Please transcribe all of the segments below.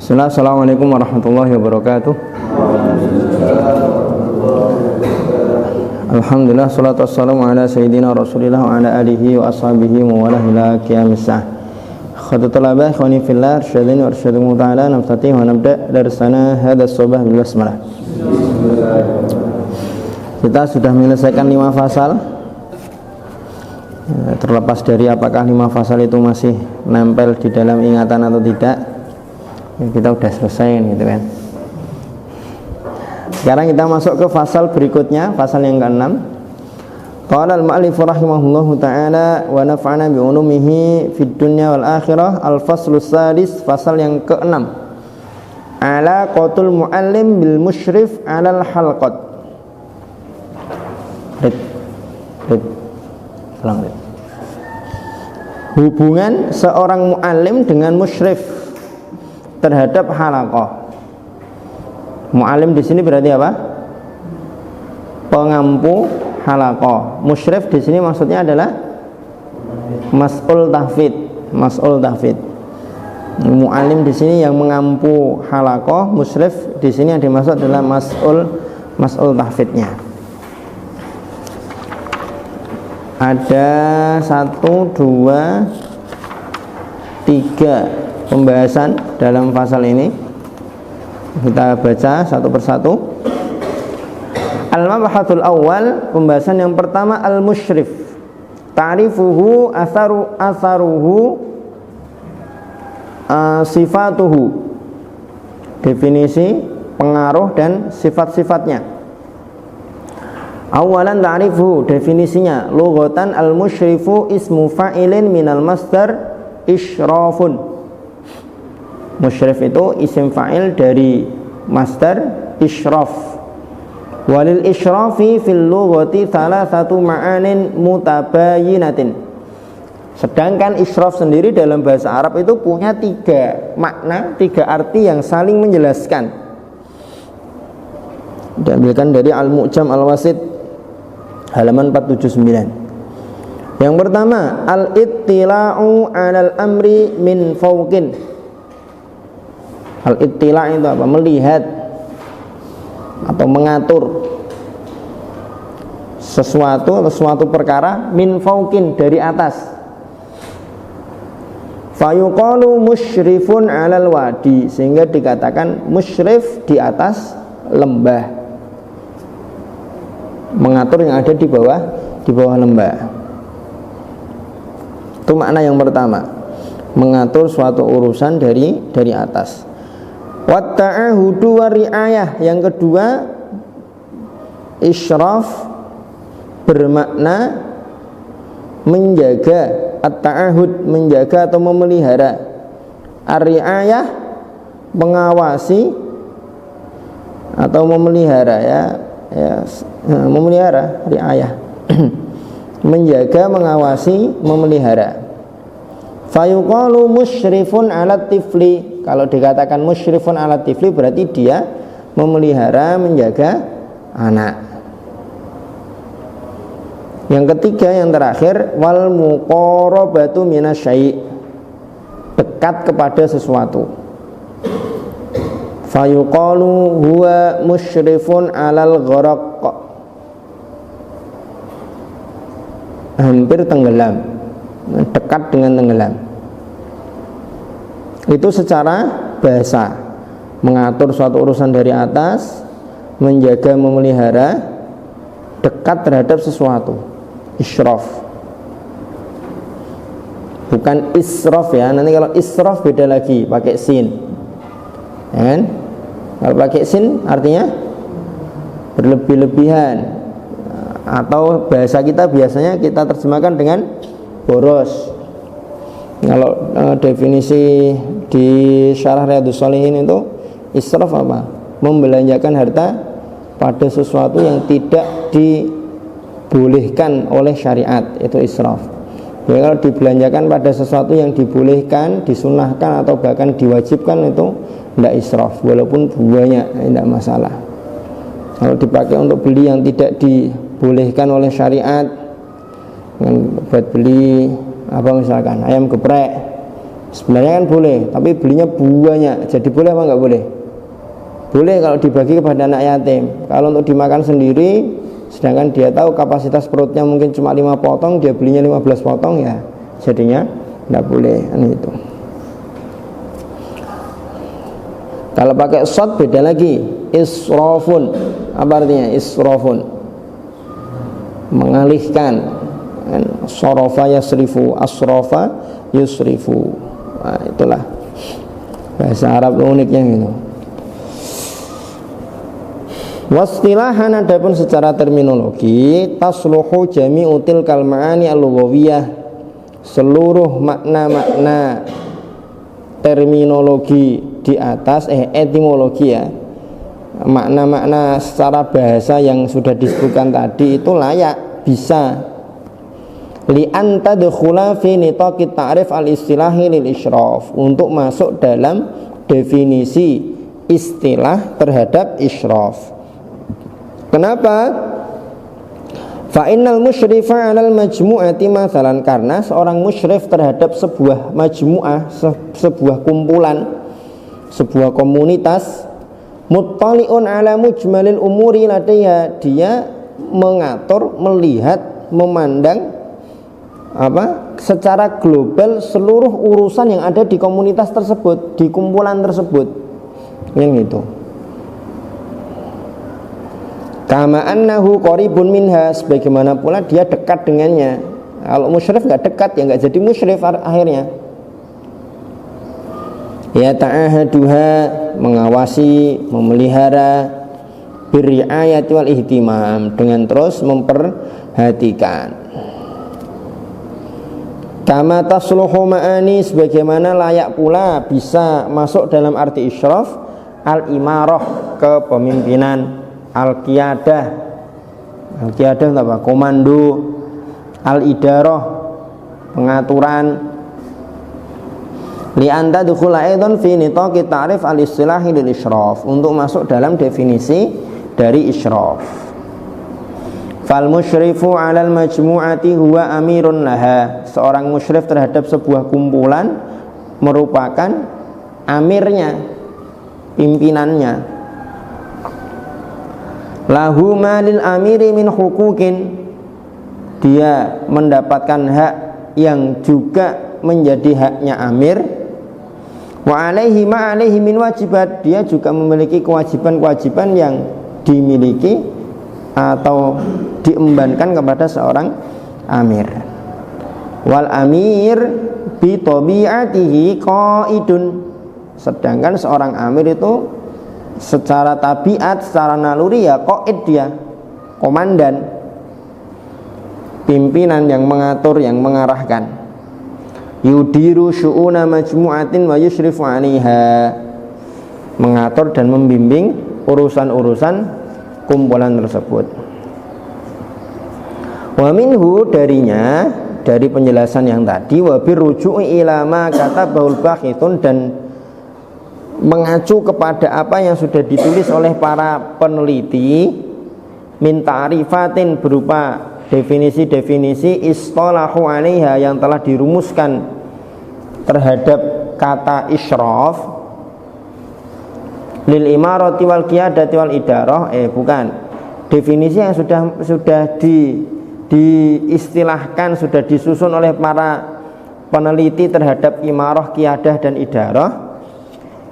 Assalamualaikum warahmatullahi wabarakatuh. Alhamdulillah, salatu wassalamu ala sayyidina rasulillah wa ala alihi wa ashabihi wa wala ila qiyamis sa'ah. Khatatulabah khawani fillah arsyadini wa arsyadamu ta'ala naftatih wa nabda' darsana hadha sobah bil basmalah. Kita sudah menyelesaikan 5 fasal. Terlepas dari apakah 5 fasal itu masih nempel di dalam ingatan atau tidak, kita udah selesai gitu kan. Sekarang kita masuk ke fasal berikutnya, fasal yang ke-6. Qala al-mu'allif rahimahullahu ta'ala wa naf'ana bi ulumihi fid dunya wal akhirah. Al-faslu sadis, fasal yang ke-6. Alaqatul mu'allim bil musyrif 'alal halqat. Hubungan seorang mu'allim dengan musyrif terhadap halaqah. Mu'allim di sini berarti apa? Pengampu halaqah. Musyrif di sini maksudnya adalah mas'ul tahfidz. Mas'ul tahfidz. Mu'allim di sini yang mengampu halaqah, musyrif di sini yang dimaksud adalah mas'ul tahfidznya. Ada 1, 2, 3 pembahasan dalam fasal ini. Kita baca satu persatu. Al-mabhatul awal, pembahasan yang pertama, al-musyrif. Ta'rifuhu atharuhu sifatuhu. Definisi, pengaruh dan sifat-sifatnya. Awalan ta'rifuhu, definisinya. Lughatan al-musyrifu ismu fa'ilin minal masdar isyrafun. Musyrif itu isim fa'il dari masdar isyraf. Walil isyrafi fil lughati thalathatu ma'anin mutabayinatin. Sedangkan isyraf sendiri dalam bahasa Arab itu punya 3 makna, 3 arti yang saling menjelaskan. Diambilkan dari Al-Mu'jam Al-Wasit halaman 479. Yang pertama, al-ittila'u 'alal amri min fawqin. Al-ittila' itu apa? Melihat atau mengatur sesuatu atau suatu perkara min fauqin, dari atas. Fayuqalu musyrifun 'alal wadi, sehingga dikatakan musyrif di atas lembah, mengatur yang ada di bawah lembah. Itu makna yang pertama, mengatur suatu urusan dari atas. Wa ta'ahudu wa ri'ayah, yang kedua isyraf bermakna menjaga, at-ta'ahud menjaga atau memelihara, ar-ri'ayah mengawasi atau memelihara, memelihara, ri'ayah menjaga, mengawasi, memelihara. Fayuqalu musyrifun 'alat tifli. Kalau dikatakan musyrifun 'alat tifli berarti dia memelihara, menjaga anak. Yang ketiga, yang terakhir, wal muqarabatu minasyai', dekat kepada sesuatu. Fayuqalu huwa musyrifun 'alal gharaq, hampir tenggelam, dekat dengan tenggelam. Itu secara bahasa, mengatur suatu urusan dari atas, menjaga, memelihara, dekat terhadap sesuatu. Isyraf, bukan israf ya. Nanti kalau israf beda lagi, pakai sin, ya kan? Kalau pakai sin artinya berlebih-lebihan, atau bahasa kita biasanya kita terjemahkan dengan boros. Kalau definisi di Syarah Riyadhus Shalihin itu israf apa? Membelanjakan harta pada sesuatu yang tidak dibolehkan oleh syariat, itu israf. Jadi kalau dibelanjakan pada sesuatu yang dibolehkan, disunahkan atau bahkan diwajibkan, itu tidak israf, walaupun banyak tidak masalah. Kalau dipakai untuk beli yang tidak dibolehkan oleh syariat, buat beli apa misalkan ayam geprek, Sebenarnya kan boleh, tapi belinya banyak. Jadi boleh apa enggak boleh? Boleh kalau dibagi kepada anak yatim. Kalau untuk dimakan sendiri, sedangkan dia tahu kapasitas perutnya mungkin cuma 5 potong, dia belinya 15 potong, ya jadinya enggak boleh. Ini itu. Kalau pakai shad beda lagi. Israfun. Apa artinya israfun? Mengalihkan. Sarafa yasrifu, asrafa yusrifu. Nah, itulah bahasa Arab uniknya gitu. Wastilahan, adapun secara terminologi, tasluhu jami'u tilkal ma'ani al-lughawiyah, seluruh makna-makna terminologi di atas etimologi ya, makna-makna secara bahasa yang sudah disebutkan tadi itu layak, bisa li anta tadkhula fi nitaqit ta'rif al-istilahi lil isyraf, untuk masuk dalam definisi istilah terhadap isyraf. Kenapa? Fa innal musyrifa 'alal majmu'ati mathalan, karena seorang musyrif terhadap sebuah majmu'ah, sebuah kumpulan, sebuah komunitas, muttali'un 'ala mujmalil umuri ladaiha, dia mengatur, melihat, memandang secara global seluruh urusan yang ada di komunitas tersebut, di kumpulan tersebut, yang itu. Kama annahu qaribun minha, sebagaimana pula dia dekat dengannya. Kalau musyrif nggak dekat, ya nggak jadi musyrif akhirnya. Ya ta'ahaduha, mengawasi, memelihara, birriayati wal ihtimam, dengan terus memperhatikan. Kama tasluhu ma'ani, sebagaimana layak pula bisa masuk dalam arti isyraf al-imarah, kepemimpinan, al-qiyadah, al-qiyadah apa? Komando, al-idarah, pengaturan. Li anta dukhula aidan fi nitaqi ta'rif al-istilahi lil isyraf, untuk masuk dalam definisi dari isyraf. Fal musyrifu 'alal majmu'ati huwa amirun laha, seorang musyrif terhadap sebuah kumpulan merupakan amirnya, pimpinannya. Lahu ma lil amiri min huquqin, dia mendapatkan hak yang juga menjadi haknya amir. Wa alaihi ma alaihi min wajibat, dia juga memiliki kewajiban-kewajiban yang dimiliki atau diembankan kepada seorang amir. Wal amir bi tabi'atihi qaidun, sedangkan seorang amir itu secara tabiat, secara naluri ya qaid, dia komandan, pimpinan yang mengatur, yang mengarahkan. Yudiru syu'una majmu'atin wa yusyrifu 'alaiha, mengatur dan membimbing urusan-urusan kumpulan tersebut. Wa minhu, darinya, dari penjelasan yang tadi, wa birruju'i ila ma katabahul bakhithun, dan mengacu kepada apa yang sudah ditulis oleh para peneliti, min ta'rifatin, berupa definisi-definisi, istalahu 'alaiha, yang telah dirumuskan terhadap kata isyraf, lil imarati wal qiyadati wal idarah, bukan, definisi yang sudah diistilahkan, sudah disusun oleh para peneliti terhadap imarah, qiyadah dan idarah.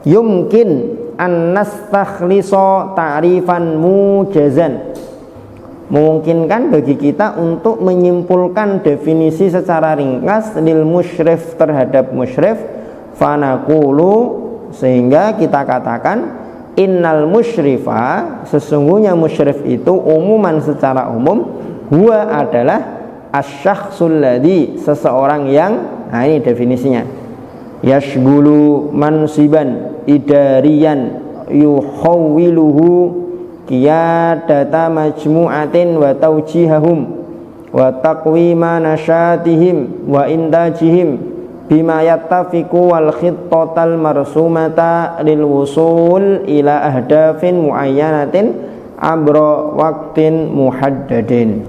Yumkin an nastakhlisa ta'rifan mujazan, memungkinkan bagi kita untuk menyimpulkan definisi secara ringkas lil musyrif, terhadap musyrif. Fanaqulu, sehingga kita katakan, innal musyrifa, sesungguhnya musyrif itu umuman, secara umum, huwa adalah asyakhsul ladzi, seseorang yang, nah ini definisinya, yashgulu mansiban idariyan yuhawwiluhu qiyadata majmu'atin wa tawjihahum wa taqwima nasyatihim wa intajihim bima yattafiqu wal khittatal marsumata lil wusul ila ahdafin muayyanatin abra waqtin muhaddadin.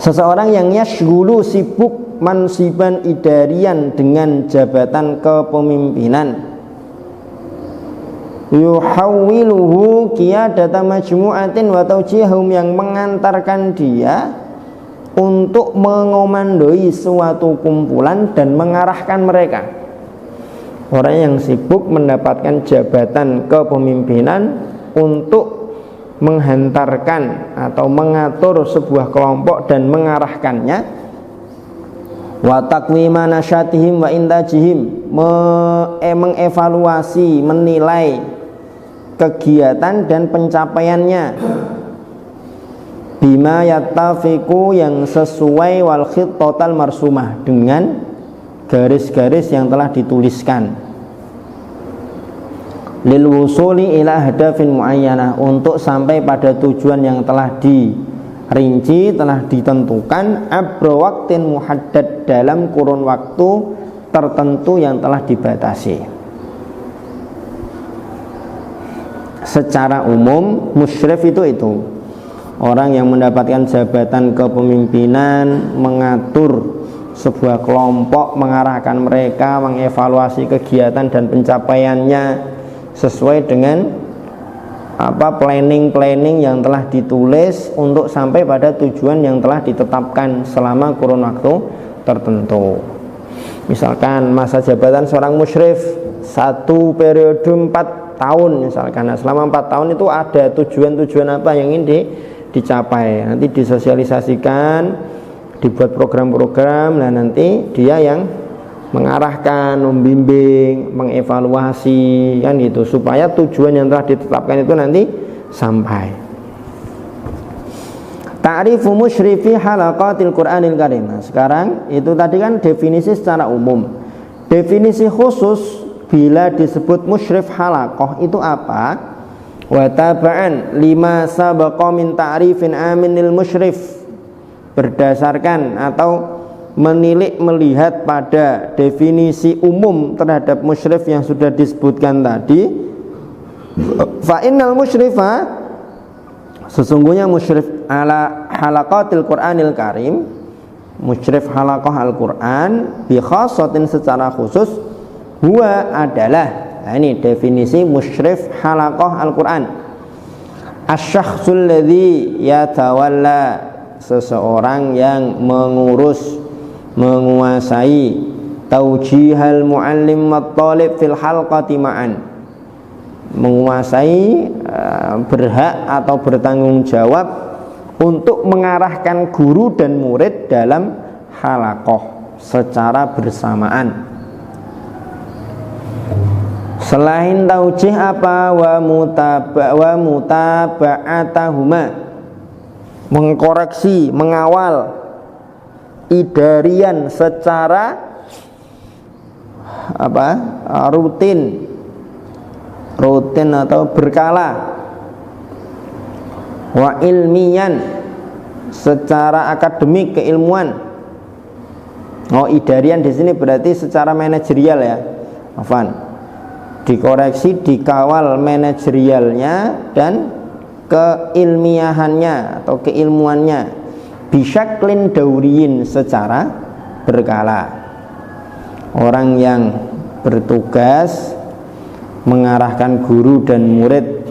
Seseorang yang yashgulu, sibuk mansiban idarian dengan jabatan kepemimpinan, yuhawwiluhu qiyadata majmu'atin wa tawjihum, yang mengantarkan dia untuk mengomandoi suatu kumpulan dan mengarahkan mereka. Orang yang sibuk mendapatkan jabatan kepemimpinan untuk menghantarkan atau mengatur sebuah kelompok dan mengarahkannya, wa taqwima nasyatihim wa intajihim, mengevaluasi, menilai kegiatan dan pencapaiannya, bima yattafiqu, yang sesuai, wal khittatal marsumah, dengan garis-garis yang telah dituliskan, lil wusuli ila hadafin muayyanah, untuk sampai pada tujuan yang telah dirinci, telah ditentukan, abra waqtin muhaddad, dalam kurun waktu tertentu yang telah dibatasi. Secara umum musyrif itu orang yang mendapatkan jabatan kepemimpinan, mengatur sebuah kelompok, mengarahkan mereka, mengevaluasi kegiatan dan pencapaiannya sesuai dengan planning yang telah ditulis untuk sampai pada tujuan yang telah ditetapkan selama kurun waktu tertentu. Misalkan masa jabatan seorang musyrif 1 periode 4 tahun misalkan. Nah, selama 4 tahun itu ada tujuan-tujuan apa yang ingin dicapai. Nanti disosialisasikan, dibuat program-program, nah nanti dia yang mengarahkan, membimbing, mengevaluasi, kan gitu, supaya tujuan yang telah ditetapkan itu nanti sampai. Ta'rifu musyrifi halaqatil Qur'anil Karim. Nah, sekarang itu tadi kan definisi secara umum. Definisi khusus bila disebut musyrif halaqah itu apa? Wa taba'an lima sabaqa min ta'rifin aminil musyrif, berdasarkan atau menilik melihat pada definisi umum terhadap musyrif yang sudah disebutkan tadi. Fa innal musyrifa, sesungguhnya musyrif ala halaqatil Qur'anil Karim, musyrif halaqah Al-Quran, bi khassatin, secara khusus, huwa adalah, nah ini definisi musyrif halaqah Al-Quran, asy-syakhsul ladzi yatawalla, seseorang yang mengurus, menguasai, taujihal muallim wat talib fil halqati ma'an, menguasai, berhak atau bertanggung jawab untuk mengarahkan guru dan murid dalam halaqah secara bersamaan. Selain taujih apa? Wa mutaba'atahuma, mengkoreksi, mengawal, idarian, secara rutin atau berkala, wa ilmiyan, secara akademik, keilmuan. Idarian di sini berarti secara manajerial ya, dikoreksi, dikawal manajerialnya dan keilmiahannya atau keilmuannya, bisyaklin dauriyin, secara berkala. Orang yang bertugas mengarahkan guru dan murid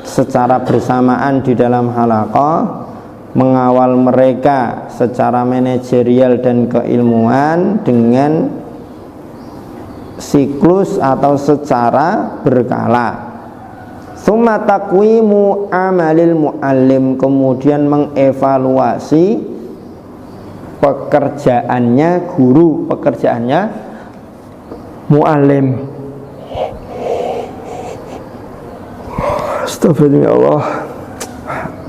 secara bersamaan di dalam halaqah, mengawal mereka secara manajerial dan keilmuan dengan siklus atau secara berkala. Tsumma taqwimu amalil muallim, kemudian mengevaluasi pekerjaannya guru, pekerjaannya muallim. Astagfirullah,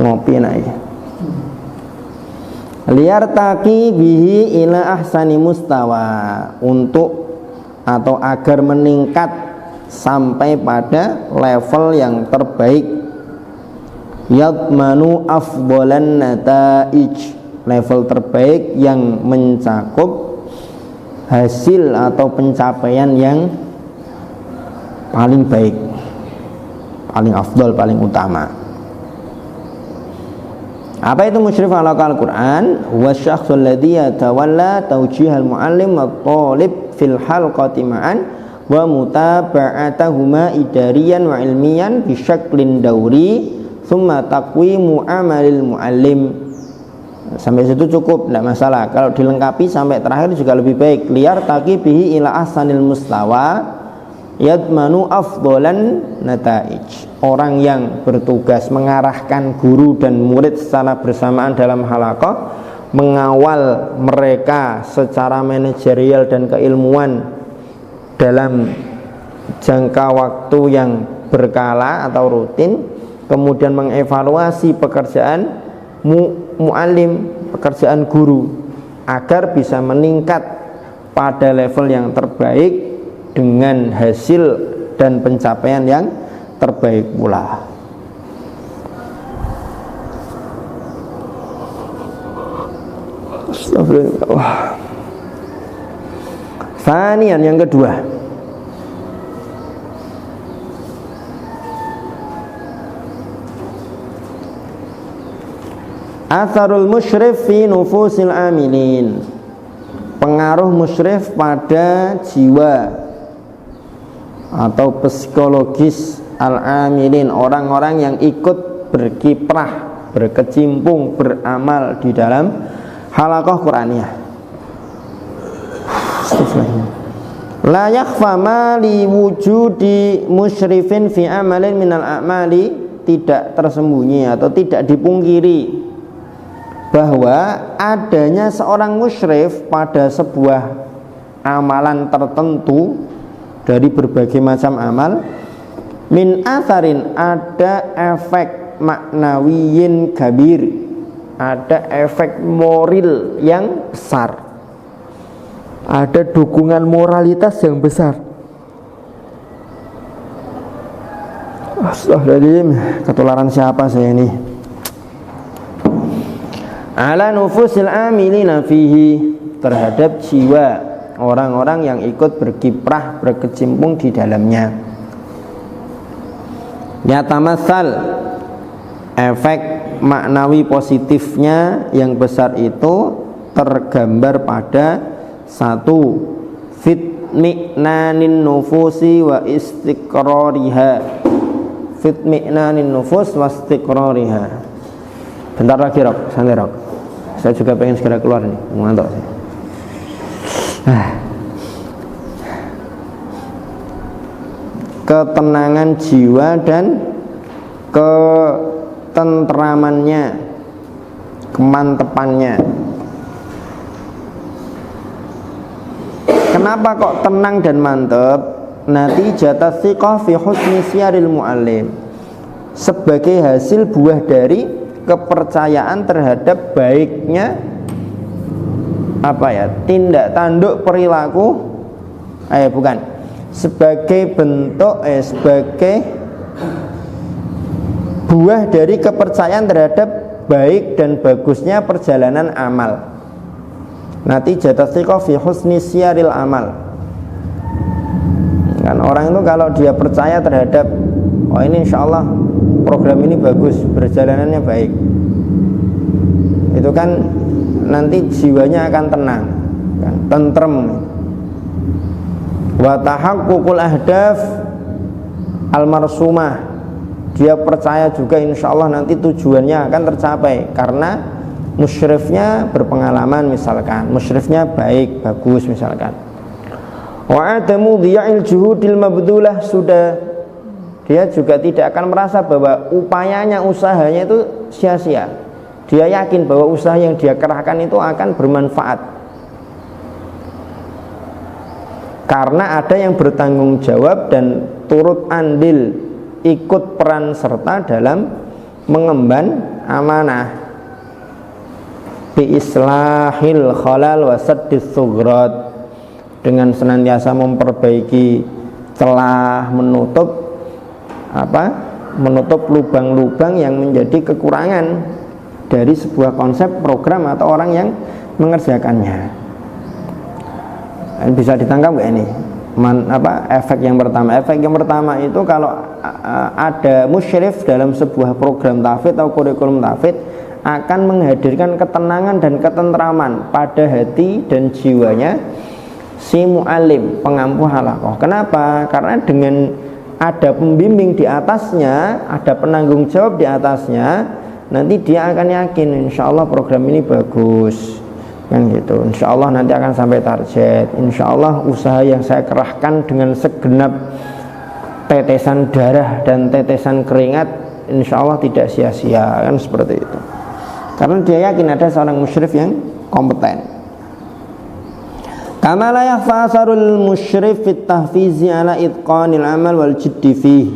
ngopi naik. Liyartaqi bihi ila ahsani mustawa, untuk atau agar meningkat sampai pada level yang terbaik. Yadmanu afdalan nataij, level terbaik yang mencakup hasil atau pencapaian yang paling baik, paling afdal, paling utama. Apa itu musyrif ala Al-Quran? Huwa syakhsul ladzi yatawalla tawjihal muallim wa talib fil halqati ma'an wa mutaba'atahuma idariyan wa ilmiyan bi syaklin dauri thumma taqwimu amalil muallim. Sampai situ cukup, tidak masalah. Kalau dilengkapi sampai terakhir juga lebih baik. Liar taqibihi ila ahsanil mustawa yadmanu afdolan nataij. Orang yang bertugas mengarahkan guru dan murid secara bersamaan dalam halaqah, mengawal mereka secara manajerial dan keilmuan dalam jangka waktu yang berkala atau rutin, kemudian mengevaluasi pekerjaan mu'alim, pekerjaan guru, agar bisa meningkat pada level yang terbaik dengan hasil dan pencapaian yang terbaik pula. Astagfirullah. Fanian, yang kedua, atharul musyrif fi nufusil amilin. Pengaruh musyrif pada jiwa atau psikologis al-amilin, orang-orang yang ikut berkiprah, berkecimpung, beramal di dalam halaqah Qur'aniyah. La yakhfa ma li wujudi musyrifin fi amalin minal a'mali, tidak tersembunyi atau tidak dipungkiri bahwa adanya seorang musyrif pada sebuah amalan tertentu dari berbagai macam amal, min atharin, ada efek maknawiyin kabir, ada efek moral yang besar, ada dukungan moralitas yang besar. Astagfirullahaladzim, ketularan siapa saya ini? Ala nufusil amilina fihi, terhadap jiwa orang-orang yang ikut berkiprah, berkecimpung di dalamnya. Yatamatsal, efek maknawi positifnya yang besar itu tergambar pada satu, fitmi'nanin nufusi wa istiqrariha. Fitmi'nanin nufus wa istiqrariha. Bentar lagi Rok, santai Rok. Saya juga pengen segera keluar nih, ngantuk saya. Ketenangan jiwa dan ketentramannya, kemantepannya. Kenapa kok tenang dan mantep? Natijat thiqah fi husni siyaril muallim, sebagai hasil buah dari kepercayaan terhadap baiknya tindak tanduk perilaku, sebagai bentuk sebagai buah dari kepercayaan terhadap baik dan bagusnya perjalanan amal. Natijat thiqah fi husni siyaril amal. Kan orang itu kalau dia percaya terhadap, oh ini insya Allah program ini bagus, perjalanannya baik, itu kan nanti jiwanya akan tenang, kan, tentrem. Wa tahaqququl ahdaf al-marsumah, dia percaya juga insya Allah nanti tujuannya akan tercapai karena musyrifnya berpengalaman, misalkan musyrifnya baik, bagus misalkan. Wa adamu dhiya'il juhudil mabdulah, sudah dia juga tidak akan merasa bahwa upayanya, usahanya itu sia-sia. Dia yakin bahwa usaha yang dia kerahkan itu akan bermanfaat, karena ada yang bertanggung jawab dan turut andil, ikut peran serta dalam mengemban amanah. Bi islahil khalal wa saddis sughrat, dengan senantiasa memperbaiki celah, menutup lubang-lubang yang menjadi kekurangan dari sebuah konsep, program atau orang yang mengerjakannya. Bisa ditangkap nggak ini? Efek yang pertama? Efek yang pertama itu kalau ada musyrif dalam sebuah program tahfidz atau kurikulum tahfidz, akan menghadirkan ketenangan dan ketentraman pada hati dan jiwanya si mu'alim, pengampu halaqah. Kenapa? Karena dengan ada pembimbing di atasnya, ada penanggung jawab di atasnya, nanti dia akan yakin insya Allah program ini bagus, kan gitu. Insya Allah nanti akan sampai target. Insya Allah usaha yang saya kerahkan dengan segenap tetesan darah dan tetesan keringat, insya Allah tidak sia-sia, kan seperti itu. Karena dia yakin ada seorang musyrif yang kompeten. Kama la yakhfa asarul musyrif fit tahfizi ala itqanil amal wal jiddi fih.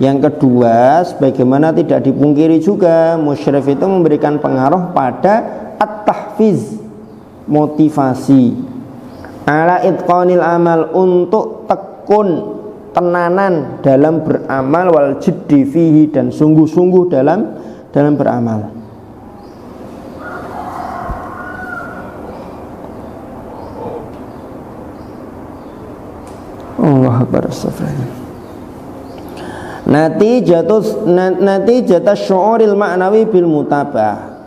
Yang kedua, sebagaimana tidak dipungkiri juga musyrif itu memberikan pengaruh pada at-tahfiz, motivasi, ala itqanil amal, untuk tekun, tenanan dalam beramal, wal jiddi fihi, dan sungguh-sungguh dalam beramal. Allah Akbar, astagfirullah. Natijat syu'uril ma'nawi bil mutabah,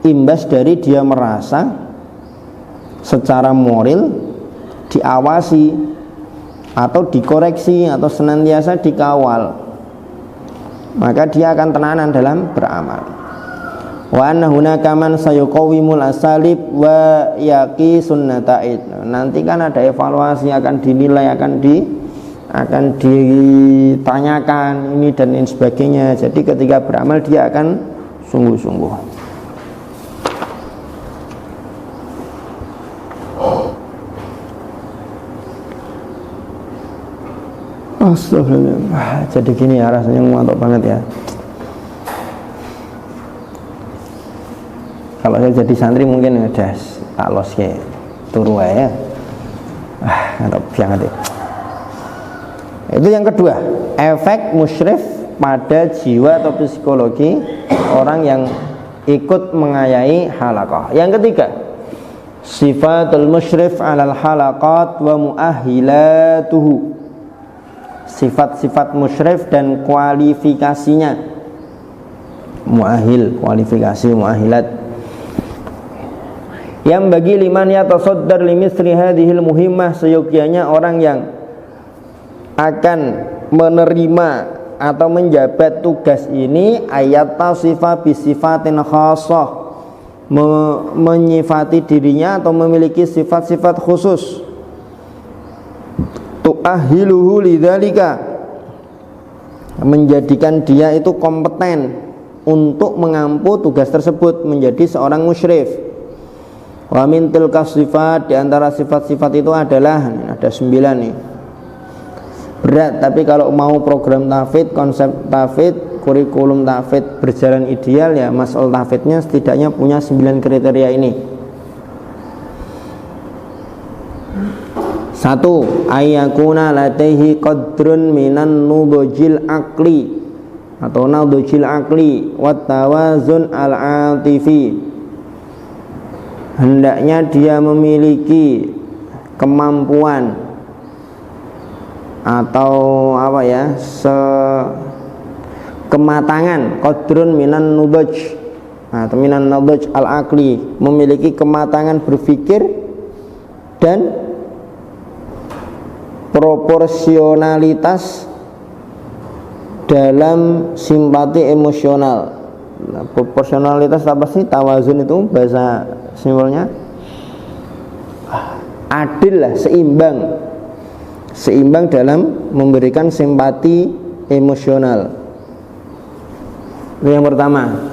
imbas dari dia merasa secara moral diawasi atau dikoreksi atau senantiasa dikawal, maka dia akan tenanan dalam beramal. Wa anna hunaka man sayuqawimul asalib wa yaqi sunnata'id. Nanti kan ada evaluasi, akan dinilai, akan ditanyakan ini dan lain sebagainya. Jadi ketika beramal dia akan sungguh-sungguh. Astagfirullah. Jadi gini ya, rasanya ngantuk banget ya. Kalau saya jadi santri mungkin udah tak los ke turu ya. Ngantuk banget ya. Itu yang kedua, efek musyrif pada jiwa atau psikologi orang yang ikut mengayai halaqah. Yang ketiga, sifatul musyrif alal halaqat wa muahilatuhu. Sifat-sifat musyrif dan kualifikasinya. Muahil, kualifikasi, muahilat. Yang bagi liman yatasaddar limisri hadhil muhimmah, seyogyanya orang yang akan menerima atau menjabat tugas ini, ayat tasifa bisifatin khassah, menyifati dirinya atau memiliki sifat-sifat khusus, tu'ahiluhu lidzalika, menjadikan dia itu kompeten untuk mengampu tugas tersebut, menjadi seorang musyrif. Wa min tilka sifat, di antara sifat-sifat itu adalah, ada 9 nih. Berat, tapi kalau mau program tahfidz, konsep tahfidz, kurikulum tahfidz berjalan ideal, ya mas'ul tahfidznya setidaknya punya 9 kriteria ini. 1. Ayyakuna lataihi qadrun minan nudujil aqli atau nudujil aqli wat tawazun al-atifi. Hendaknya dia memiliki kemampuan atau apa ya, kematangan, qadrun minan nuduj atau minan nuduj al-aqli, memiliki kematangan berpikir dan proporsionalitas dalam simpati emosional. Nah, proporsionalitas apa sih? Tawazun itu bahasa simbolnya adil lah, seimbang dalam memberikan simpati emosional. Itu yang pertama,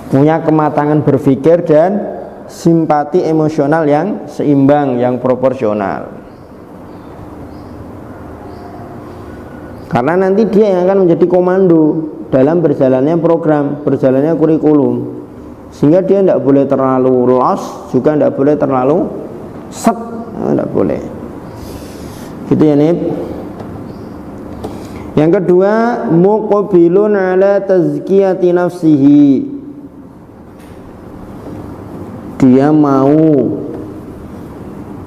punya kematangan berpikir dan simpati emosional yang seimbang, yang proporsional. Karena nanti dia yang akan menjadi komando dalam berjalannya program, berjalannya kurikulum. Sehingga dia tidak boleh terlalu los, juga tidak boleh terlalu set, tidak boleh. Gitu ya Nib. Yang kedua, muqbilun ala tazkiyati nafsihi. Dia mau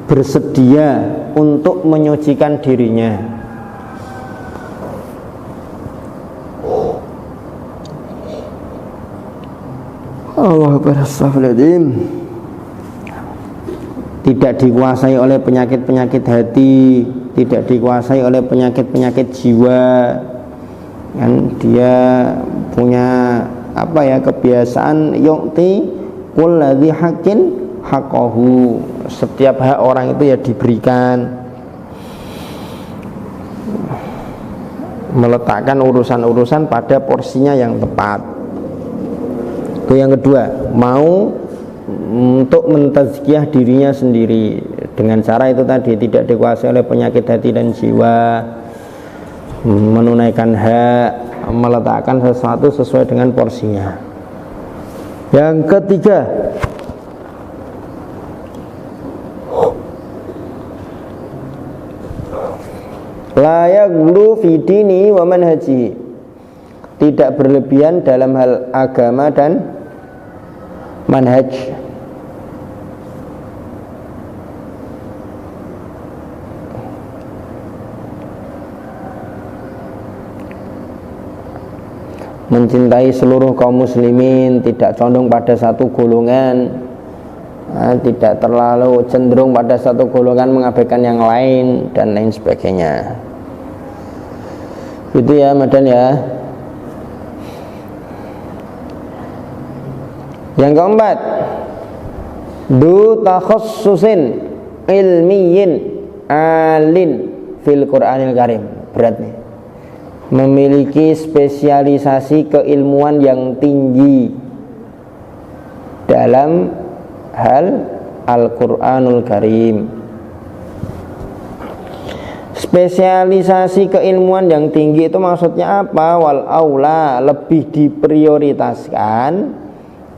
bersedia untuk menyucikan dirinya. Allah Astagfirullahaladzim. Tidak dikuasai oleh penyakit-penyakit hati, tidak dikuasai oleh penyakit-penyakit jiwa. Kan dia punya kebiasaan yu'ti kulladzi haqqin haqqahu. Setiap hak orang itu ya diberikan. Meletakkan urusan-urusan pada porsinya yang tepat. Itu yang kedua, mau untuk mentazkiyah dirinya sendiri dengan cara itu tadi, tidak dikuasai oleh penyakit hati dan jiwa, menunaikan hak, meletakkan sesuatu sesuai dengan porsinya. Yang ketiga, la yaghlu fi dini wa manhajihi, tidak berlebihan dalam hal agama dan manhaj. Mencintai seluruh kaum muslimin, tidak condong pada satu golongan, tidak terlalu cenderung pada satu golongan, mengabaikan yang lain dan lain sebagainya. Itu ya Madan ya. Yang keempat, du takhassusin ilmiyin alin fil Qur'anil Karim. Berat nih. Memiliki spesialisasi keilmuan yang tinggi dalam hal Al-Qur'anul Karim. Spesialisasi keilmuan yang tinggi itu maksudnya apa? Wal aula, lebih diprioritaskan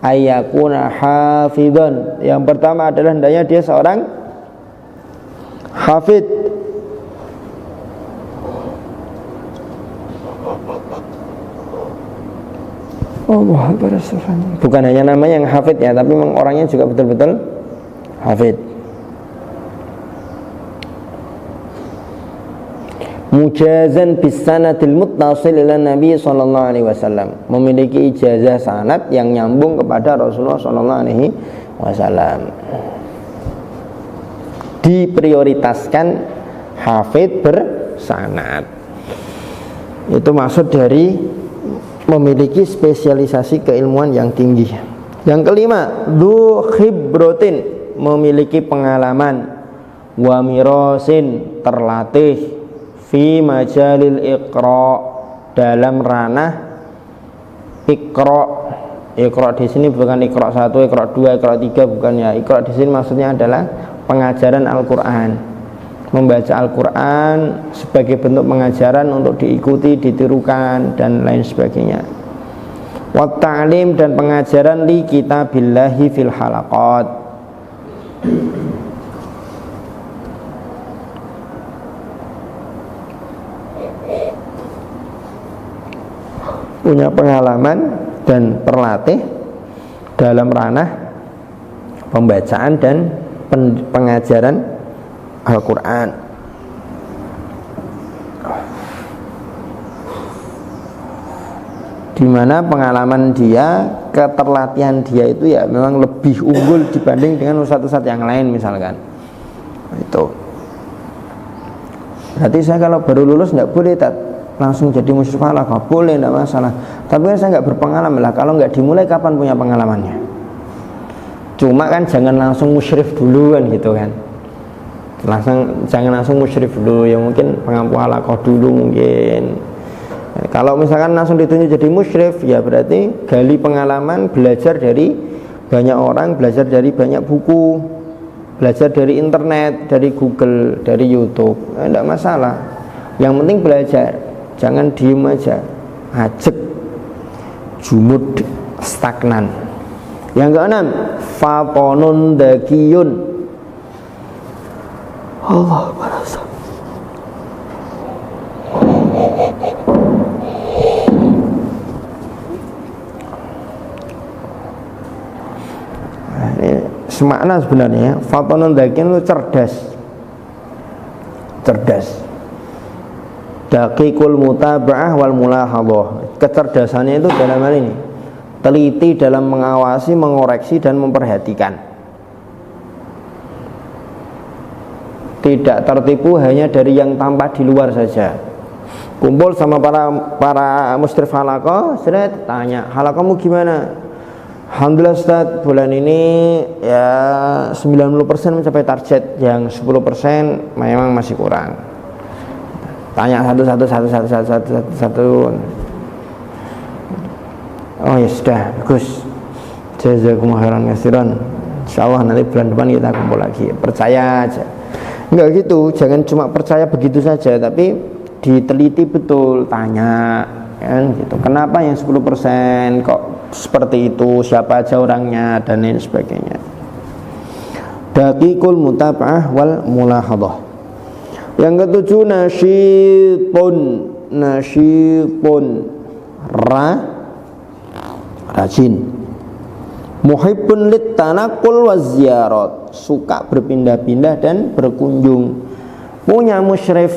ayakuna hafidhan. Yang pertama adalah hendaknya dia seorang hafid. Allah bukan hanya namanya yang hafid ya, tapi memang orangnya juga betul-betul hafid. Mujazan bisanadil muttasil ila Nabi sallallahu alaihi wasallam, memiliki ijazah sanad yang nyambung kepada Rasulullah sallallahu alaihi wasallam. Diprioritaskan hafid bersanad. Itu maksud dari memiliki spesialisasi keilmuan yang tinggi. Yang kelima, du khibrotin, memiliki pengalaman, wa mirosin, terlatih, fi majalil iqra, dalam ranah iqra. Iqra di sini bukan iqra 1, iqra 2, iqra 3, bukan ya. Iqra di sini maksudnya adalah pengajaran Al-Qur'an. Membaca Al-Qur'an sebagai bentuk pengajaran untuk diikuti, ditirukan dan lain sebagainya. Wa ta'lim, dan pengajaran li kitabillahi fil halaqat. Punya pengalaman dan terlatih dalam ranah pembacaan dan pengajaran Al-Quran. Di mana pengalaman dia, keterlatihan dia itu ya memang lebih unggul dibanding dengan ustadz-ustadz yang lain misalkan. Itu. Berarti saya kalau baru lulus nggak boleh langsung jadi musyrif halaqah, boleh, tidak masalah. Tapi kan saya nggak berpengalaman lah. Kalau nggak dimulai, kapan punya pengalamannya? Cuma kan jangan langsung musyrif dulu kan gitu kan. Jangan langsung musyrif dulu, ya mungkin pengampu halaqah dulu mungkin. Kalau misalkan langsung ditunjuk jadi musyrif, ya berarti gali pengalaman, belajar dari banyak orang, belajar dari banyak buku, belajar dari internet, dari Google, dari YouTube, tidak masalah. Yang penting belajar, jangan diem aja, ajek, jumud, stagnan. Yang keenam, fatonun dakiyun. Allah barasa. Ini semakna sebenarnya. Fatonun dakiyun itu cerdas. Daqiqul mutaba'ah wal mulahadhah. Kecerdasannya itu dalam hal ini teliti dalam mengawasi, mengoreksi dan memperhatikan. Tidak tertipu hanya dari yang tampak di luar saja. Kumpul sama para musyrif halaqah, seret tanya, halaqahmu gimana? Alhamdulillah Ustaz, bulan ini ya 90% mencapai target, yang 10% memang masih kurang. Tanya satu. Oh ya sudah, bagus. Jazakumullah khairan katsiran. Insyaallah nanti bulan depan kita kumpul lagi. Percaya aja. Enggak gitu, jangan cuma percaya begitu saja, tapi diteliti betul, tanya kan gitu. Kenapa yang 10% kok seperti itu? Siapa aja orangnya dan lain sebagainya. Daqiqul mutaba'ah wal mulahadhah. Yang ketujuh nasyitun rajin. Muhibbun litanaqul waziyarat, suka berpindah-pindah dan berkunjung. Punya musyrif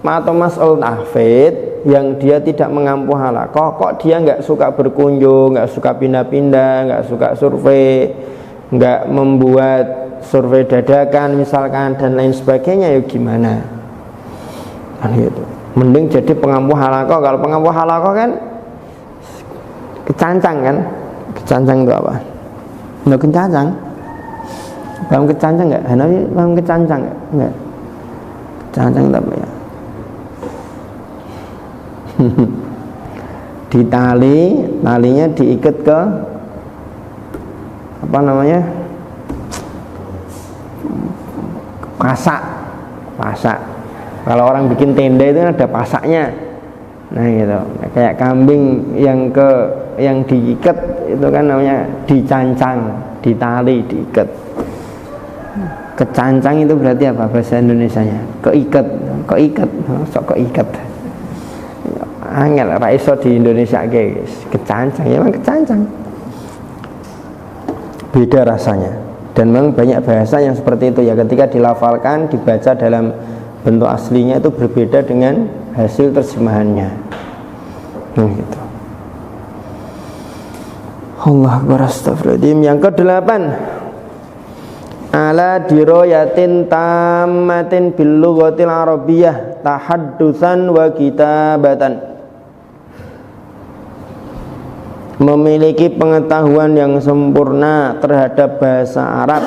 atau mas'ul tahfidz yang dia tidak mengampu halaqah, kok dia nggak suka berkunjung, nggak suka pindah-pindah, nggak suka survei, nggak membuat survei dadakan misalkan dan lain sebagainya, ya gimana? Kan gitu. Mending jadi pengampu halaqah. Kalau pengampu halaqah kan kecancang kan? Kecancang itu apa? Nggak kecancang. Paham kecancang nggak? Hanafi paham kecancang nggak? Nggak. Kecancang itu apa ya? Talinya diikat ke apa namanya? Pasak. Kalau orang bikin tenda itu ada pasaknya. Nah gitu, kayak kambing yang diikat itu kan namanya dicancang, ditali, diikat. Kecancang itu berarti apa bahasa Indonesianya? Keikat, sok keikat. Angel ra iso di Indonesia guys. Kecancang, ya memang kecancang. Beda rasanya. Dan memang banyak bahasa yang seperti itu ya, ketika dilafalkan, dibaca dalam bentuk aslinya itu berbeda dengan hasil terjemahannya. Gitu. Allah akbar, astagfirullahaladzim. Yang ke-8, ala diroyatin tammatin bil lughatil arabiyyah tahaddusan wa kitabatan. Memiliki pengetahuan yang sempurna terhadap bahasa Arab.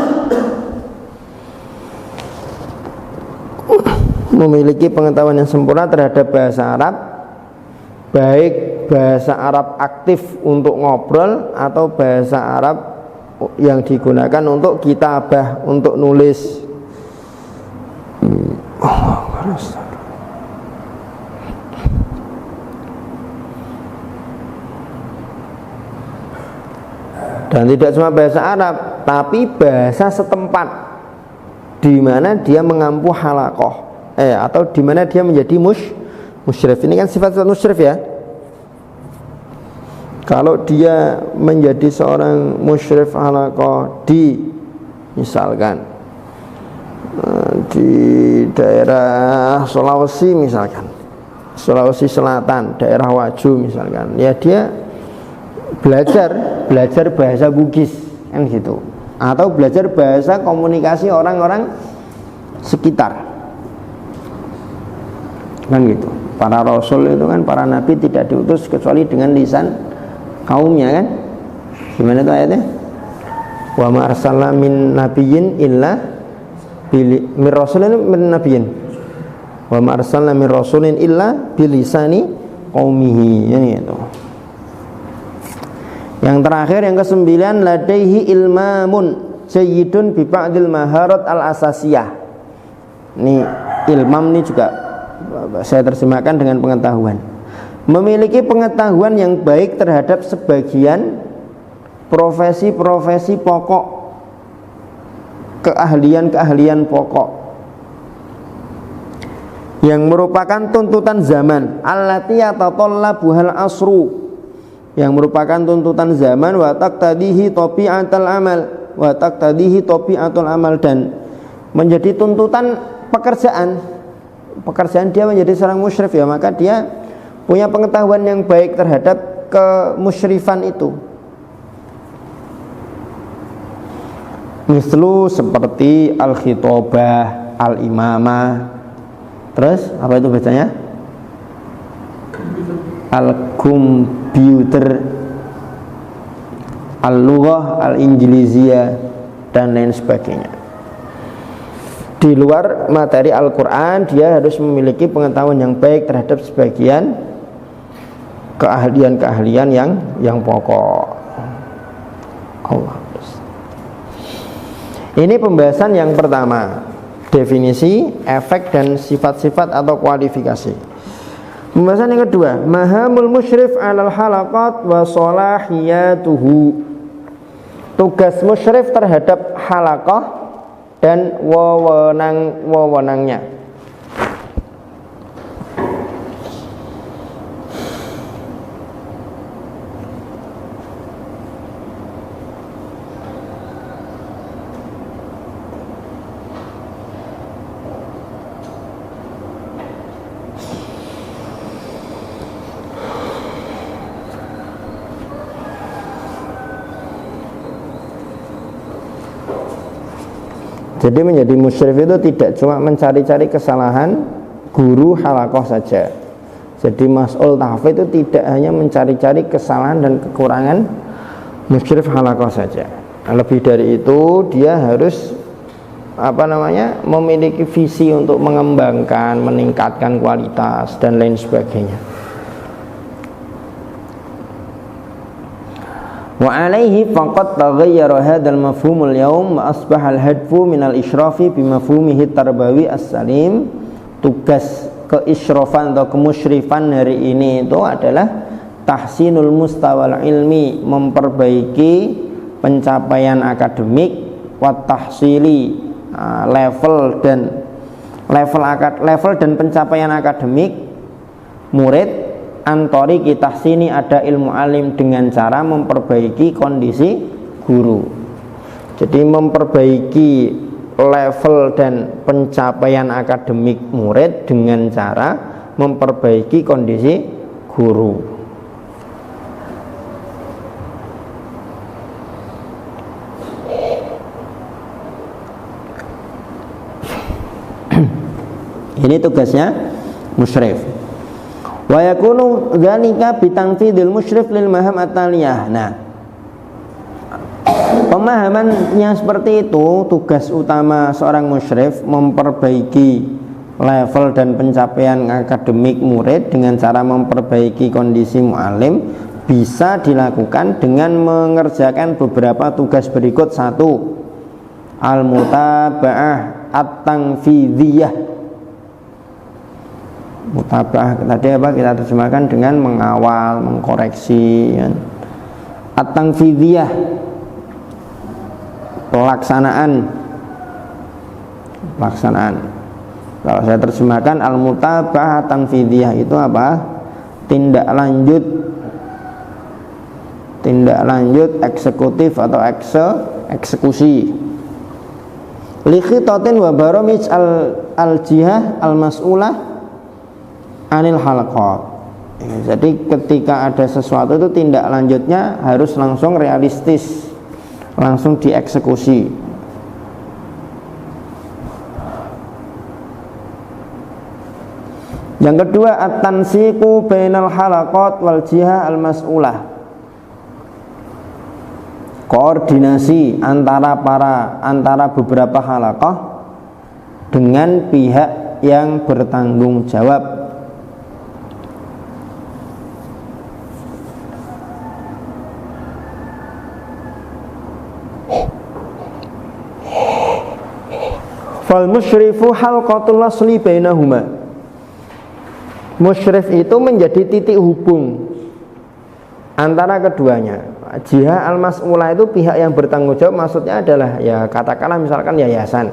Memiliki pengetahuan yang sempurna terhadap bahasa Arab, baik bahasa Arab aktif untuk ngobrol atau bahasa Arab yang digunakan untuk kitabah, untuk nulis. Dan tidak cuma bahasa Arab, tapi bahasa setempat di mana dia mengampu halaqah. Atau di mana dia menjadi musyrif. Ini kan sifat musyrif ya. Kalau dia menjadi seorang musyrif halaqah di misalkan di daerah Sulawesi misalkan, Sulawesi Selatan, daerah Waju misalkan, ya dia belajar bahasa Bugis kan gitu, atau belajar bahasa komunikasi orang-orang sekitar. Kan gitu. Para rasul itu kan, para nabi tidak diutus kecuali dengan lisan kaumnya kan. Gimana itu ayatnya? Wa ma arsalna min nabiyyin illa min rasulin min nabiyyin. Wa ma arsalna min rasulin illa bilisani qaumihi. Yani itu. Yang terakhir, yang ke-9, ladaihi ilmamun jayyidun bi ba'dil maharat al-asasiyah. Ini ilmam ini juga saya terjemahkan dengan pengetahuan. Memiliki pengetahuan yang baik terhadap sebagian profesi-profesi pokok, keahlian-keahlian pokok yang merupakan tuntutan zaman, allati yatatallabuhal asru, yang merupakan tuntutan zaman, wa taqtadihi tabi'atul amal, dan menjadi tuntutan pekerjaan dia menjadi seorang musyrif ya, maka dia punya pengetahuan yang baik terhadap kemusyrifan itu, Mislu seperti al-khitobah, al-imamah. Terus apa itu bacanya? Al-komputer, al-lughah, al-injiliziyah, dan lain sebagainya. Di luar materi Al-Quran, dia harus memiliki pengetahuan yang baik terhadap sebagian keahlian-keahlian yang pokok. Allah. Ini pembahasan yang pertama, definisi, efek, dan sifat-sifat atau kualifikasi. Pembahasan yang kedua, mahamul musyrif 'alal halaqat wa salahiyatuhu. Tugas musyrif terhadap halaqah dan wewenangnya. Jadi menjadi musyrif itu tidak cuma mencari-cari kesalahan guru halaqah saja. Jadi mas'ul tahfidz itu tidak hanya mencari-cari kesalahan dan kekurangan musyrif halaqah saja. Lebih dari itu, dia harus memiliki visi untuk mengembangkan, meningkatkan kualitas dan lain sebagainya. Wa alaihi faqad taghayyara hadzal mafhumul yaum wa asbaha al-hadfu min al-isyrafi bi mafhumihi tarbawi as-salim. Tugas keisyrafan atau kemusyrifan hari ini itu adalah tahsinul mustawal ilmi, memperbaiki pencapaian akademik, wa tahsili level dan pencapaian akademik murid, antori kita sini ada ilmu alim, dengan cara memperbaiki kondisi guru. Jadi memperbaiki level dan pencapaian akademik murid dengan cara memperbaiki kondisi guru. Ini tugasnya musyrif. Wa yakunu dzalika bi tanfidil musyrif lil maham at-taliyah. Nah, pemahamannya seperti itu. Tugas utama seorang musyrif memperbaiki level dan pencapaian akademik murid dengan cara memperbaiki kondisi mu'alim bisa dilakukan dengan mengerjakan beberapa tugas berikut. 1. Al-mutaba'ah at-tanfidhiyah. Mutaba'ah tadi kita terjemahkan dengan mengawal, mengkoreksi, ya. At-tanfidhiyah, pelaksanaan. Kalau saya terjemahkan al-mutaba'ah at-tanfidhiyah itu apa? Tindak lanjut eksekutif atau eksekusi. Li khitatin wa baramij al-jihah al-mas'ulah anil halaqat. Jadi ketika ada sesuatu itu tindak lanjutnya harus langsung realistis, langsung dieksekusi. Yang kedua, at-tansiqu bainal halaqat wal jihah al-mas'ulah. Koordinasi antara beberapa halaqah dengan pihak yang bertanggung jawab. Fal musyrifu halqatul wasli bainahuma. Musyrif itu menjadi titik hubung antara keduanya. Jihah al-mas'ulah itu pihak yang bertanggung jawab, maksudnya adalah ya katakanlah misalkan yayasan.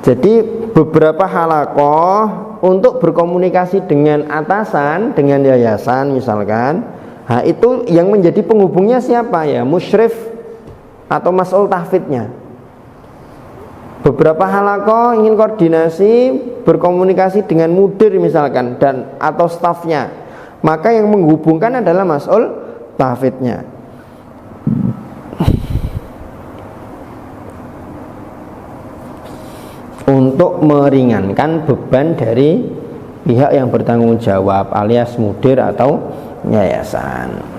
Jadi beberapa halaqah untuk berkomunikasi dengan atasan, dengan yayasan misalkan. Nah, itu yang menjadi penghubungnya siapa ya? Musyrif atau mas'ul tahfidnya. Beberapa halaqah ingin koordinasi, berkomunikasi dengan mudir misalkan dan atau stafnya, maka yang menghubungkan adalah mas'ul tahfidnya. untuk meringankan beban dari pihak yang bertanggung jawab alias mudir atau yayasan.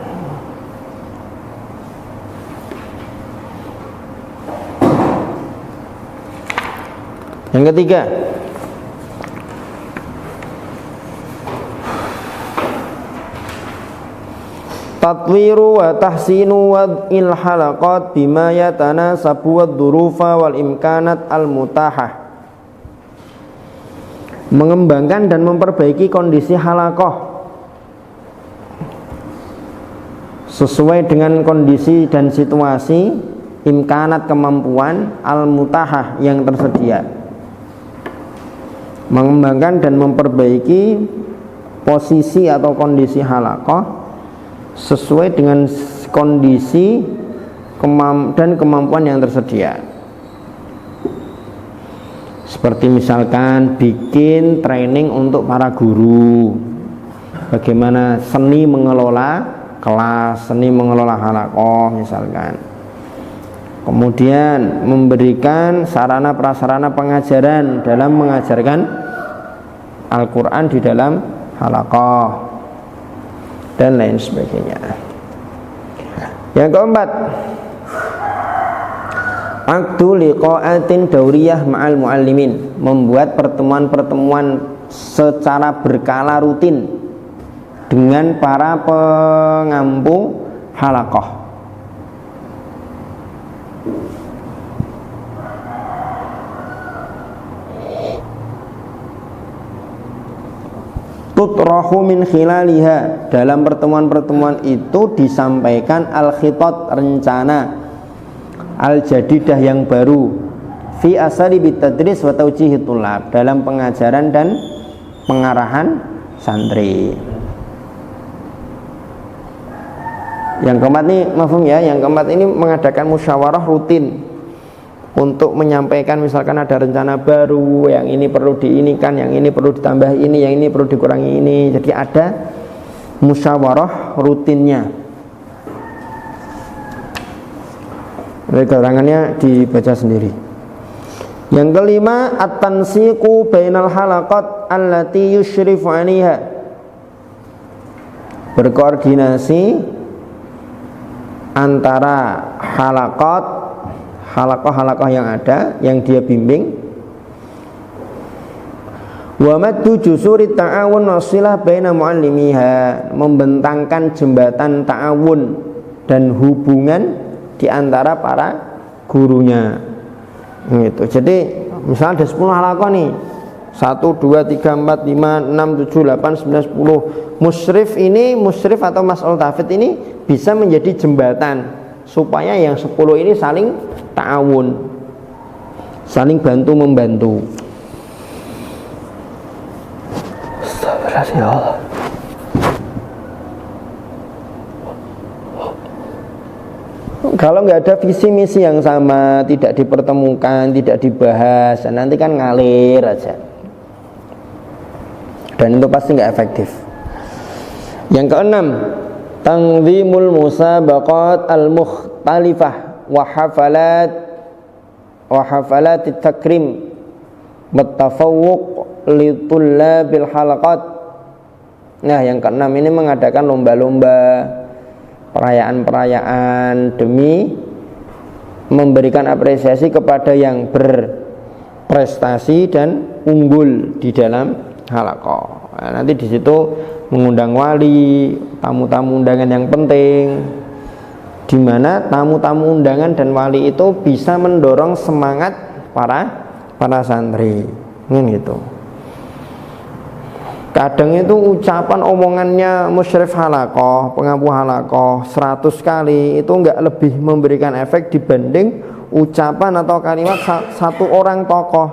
Yang ketiga, tatwiru wa tahsinu wad'il halaqat bima yatanasabu wad-durufa wal imkanat al-mutahah. Mengembangkan dan memperbaiki kondisi halaqah sesuai dengan kondisi dan situasi, imkanat kemampuan, al-mutahah yang tersedia. Mengembangkan dan memperbaiki posisi atau kondisi halaqah sesuai dengan kondisi dan kemampuan yang tersedia. Seperti misalkan bikin training untuk para guru, bagaimana seni mengelola kelas, seni mengelola halaqah misalkan. Kemudian memberikan sarana prasarana pengajaran dalam mengajarkan Al-Quran di dalam halaqah dan lain sebagainya. Yang keempat, aqdu liqa'atin dauriyah ma'al muallimin, membuat pertemuan-pertemuan secara berkala rutin dengan para pengampu halaqah. Tutrahu min khilaliha, dalam pertemuan-pertemuan itu disampaikan al-khitat, rencana al-jadidah yang baru, fi asali bitadris wa taujihi tulab, dalam pengajaran dan pengarahan santri. Yang keempat ini mafhum ya, yang keempat ini mengadakan musyawarah rutin untuk menyampaikan misalkan ada rencana baru, yang ini perlu diinikan, yang ini perlu ditambah ini, yang ini perlu dikurangi ini. Jadi ada musyawarah rutinnya. Keterangannya dibaca sendiri. Yang kelima, at-tansiqu bainal halaqat allati yushrifu 'alaiha, berkoordinasi antara halaqah yang ada yang dia bimbing, wa maddu jusuri ta'awun wasilah baina muallimiha, membentangkan jembatan ta'awun dan hubungan di antara para gurunya gitu. Jadi misalnya ada 10 halaqah nih, 1, 2, 3, 4, 5, 6, 7, 8, 9, 10. Musyrif atau mas'ul tafid ini bisa menjadi jembatan supaya yang 10 ini saling ta'awun, saling bantu-membantu. Astagfirullah. Kalau nggak ada visi misi yang sama, tidak dipertemukan, tidak dibahas, nanti kan ngalir aja, dan itu pasti nggak efektif. Yang keenam, tanzimul musabaqat al-mukhtalifah wa hafalat at-takrim wat-tafawuq li tullabil halaqat. Nah, yang keenam ini mengadakan lomba-lomba, perayaan-perayaan demi memberikan apresiasi kepada yang berprestasi dan unggul di dalam halaqah. Nah, nanti di situ mengundang wali, tamu-tamu undangan yang penting, di mana tamu-tamu undangan dan wali itu bisa mendorong semangat para santri, gitu. Kadang itu ucapan omongannya musyrif halaqah, pengampu halaqah 100 kali itu enggak lebih memberikan efek dibanding ucapan atau kalimat satu orang tokoh,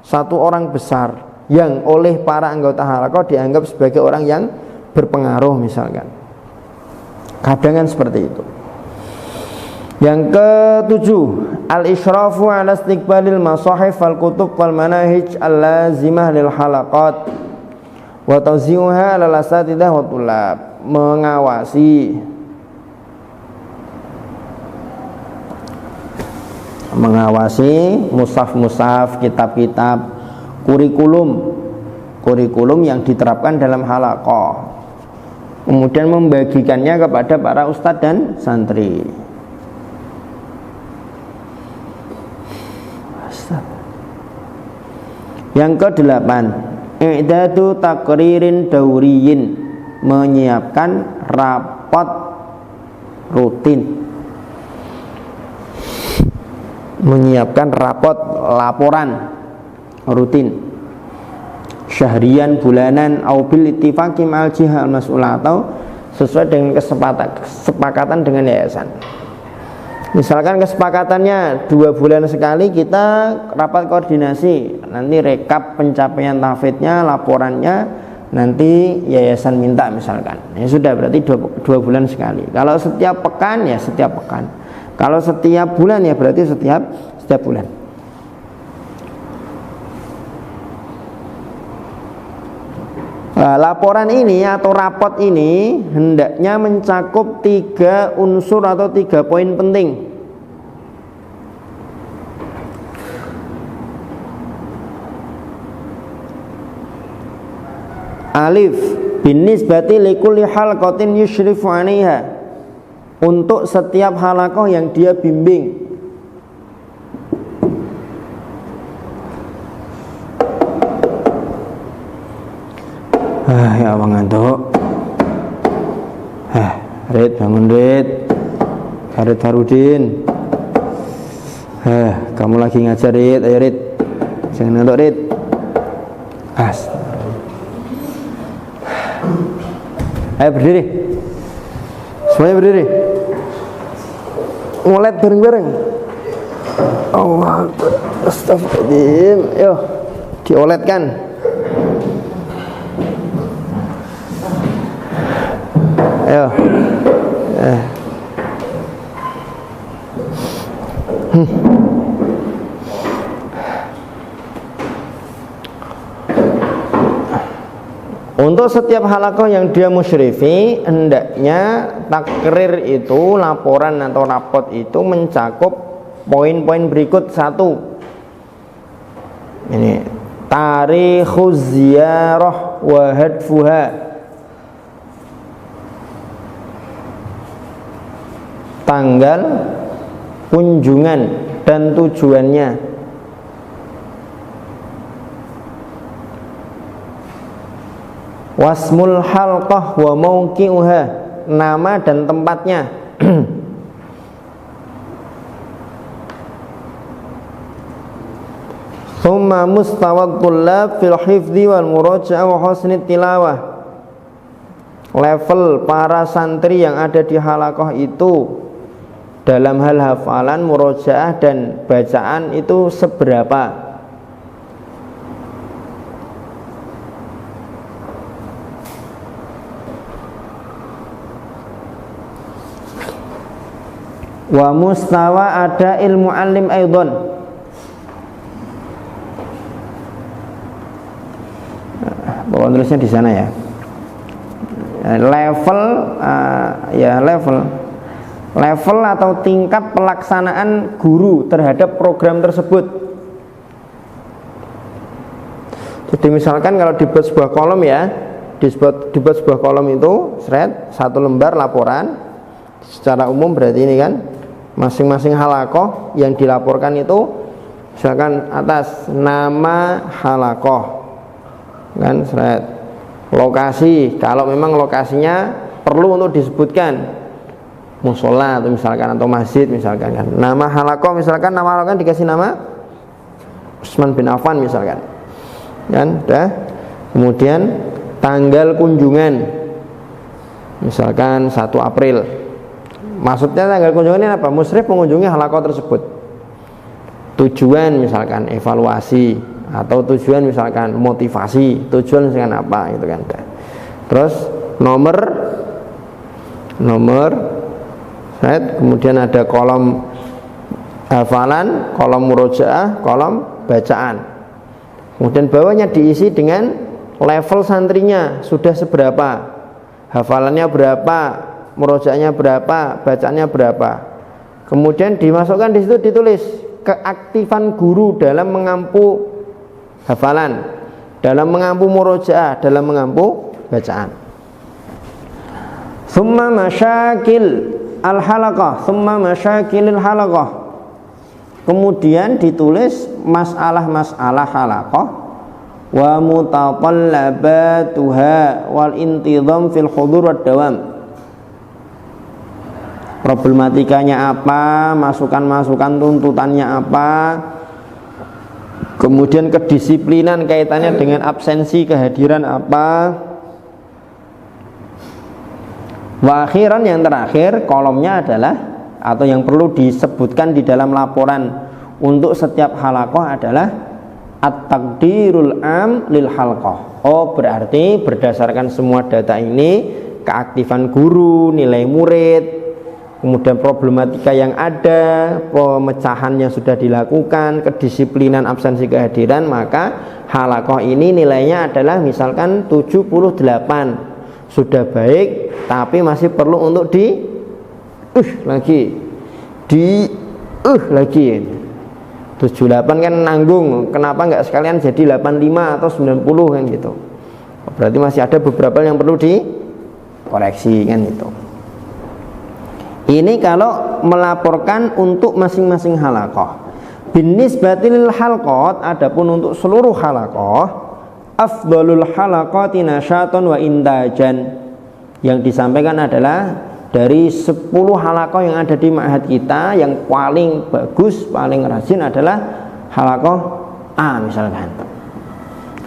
satu orang besar yang oleh para anggota halaqah dianggap sebagai orang yang berpengaruh misalkan. Kadang kan seperti itu. Yang ketujuh, al-isyrafu ala istiqbalil masahif wal kutub wal manahij al-lazimah lil halaqat wa tawzi'uha 'alal asatidzah wa tullab, mengawasi mengawasi mushaf-mushaf, kitab-kitab, kurikulum yang diterapkan dalam halaqah, kemudian membagikannya kepada para ustadz dan santri. Yang ke-8, i'dadu takririn dauriyin, menyiapkan rapot rutin, menyiapkan rapot laporan rutin syahrian, bulanan, au bil ittifaqi ma'al jihah al-mas'ulah, atau sesuai dengan kesepakatan dengan yayasan. Misalkan kesepakatannya 2 bulan sekali kita rapat koordinasi, nanti rekap pencapaian tahfidnya, laporannya nanti yayasan minta misalkan. Ya sudah, berarti 2 bulan sekali. Kalau setiap pekan ya setiap pekan. Kalau setiap bulan ya berarti setiap bulan. Laporan ini atau rapot ini hendaknya mencakup 3 unsur atau 3 poin penting. Alif, binisbati likulli halqatin yusyrifu 'alaiha, untuk setiap halaqah yang dia bimbing. Ya abang ngantuk. Rid, bangun Rid. Farid Farudin. Kamu lagi ngajar Rid, ayo Rid. Jangan ngantuk Rid. Ayo berdiri. Semuanya berdiri. Ngolet bareng-bareng. Allah Akbar. Astagfirullahaladzim. Yo, dioletkan. Ayo. Untuk setiap halaqah yang dia musyrifi, hendaknya takrir itu, laporan atau rapot itu mencakup poin-poin berikut. 1, ini tarikhuz ziyarah wa hadfuha, tanggal kunjungan dan tujuannya. Wasmul halqah wa mauqi'uha, nama dan tempatnya. Thumma mustawad thullab fil hifdzi wal muraja'ah wa husnit tilawah, level para santri yang ada di halaqah itu dalam hal hafalan, murojaah dan bacaan itu seberapa. Wa mustawa ada ilmu alim aidon, bawaan tulisnya di sana ya. Level level atau tingkat pelaksanaan guru terhadap program tersebut. Jadi misalkan kalau dibuat sebuah kolom ya, dibuat sebuah kolom itu seret 1 lembar laporan secara umum, berarti ini kan masing-masing halaqah yang dilaporkan itu misalkan atas nama halaqah kan, seret lokasi, kalau memang lokasinya perlu untuk disebutkan musola atau misalkan, atau masjid misalkan kan. Nama halaqah misalkan, nama halaqah dikasih nama Utsman bin Affan misalkan kan, dah. Kemudian tanggal kunjungan misalkan 1 April. Maksudnya tanggal kunjungan ini apa? Musyrif mengunjungi halaqah tersebut. Tujuan misalkan evaluasi, atau tujuan misalkan motivasi, tujuan misalkan apa gitu kan. Terus nomor right? Kemudian ada kolom hafalan, kolom murojaah, kolom bacaan. Kemudian bawahnya diisi dengan level santrinya sudah seberapa, hafalannya berapa, murojaahnya berapa, bacaannya berapa. Kemudian dimasukkan di situ, ditulis keaktifan guru dalam mengampu hafalan, dalam mengampu murojaah, dalam mengampu bacaan. Summa masyakil al-halaqah, summa masyakilil halaqah. Kemudian ditulis masalah-masalah halaqah wa mutatallabatuha wal intizam fil hudur wad dawam. Problematikanya apa, masukan-masukan tuntutannya apa, kemudian kedisiplinan kaitannya dengan absensi kehadiran apa. Wa akhiran, yang terakhir kolomnya adalah, atau yang perlu disebutkan di dalam laporan untuk setiap halaqah adalah at-taqdirul am lil halqah. Oh, berarti berdasarkan semua data ini, keaktifan guru, nilai murid, kemudian problematika yang ada, pemecahan yang sudah dilakukan, kedisiplinan absensi kehadiran, maka halaqah ini nilainya adalah misalkan 78. Sudah baik, tapi masih perlu untuk lagi lagi 78 kan nanggung, kenapa nggak sekalian jadi 85 atau 90 kan gitu. Berarti masih ada beberapa yang perlu dikoreksi kan itu. Ini kalau melaporkan untuk masing-masing halaqah. Binisbatil halqat, adapun untuk seluruh halaqah, afdalul halaqati nasyatan wa intajan. Yang disampaikan adalah dari 10 halaqah yang ada di ma'had kita, yang paling bagus, paling rajin adalah halaqah A misalkan,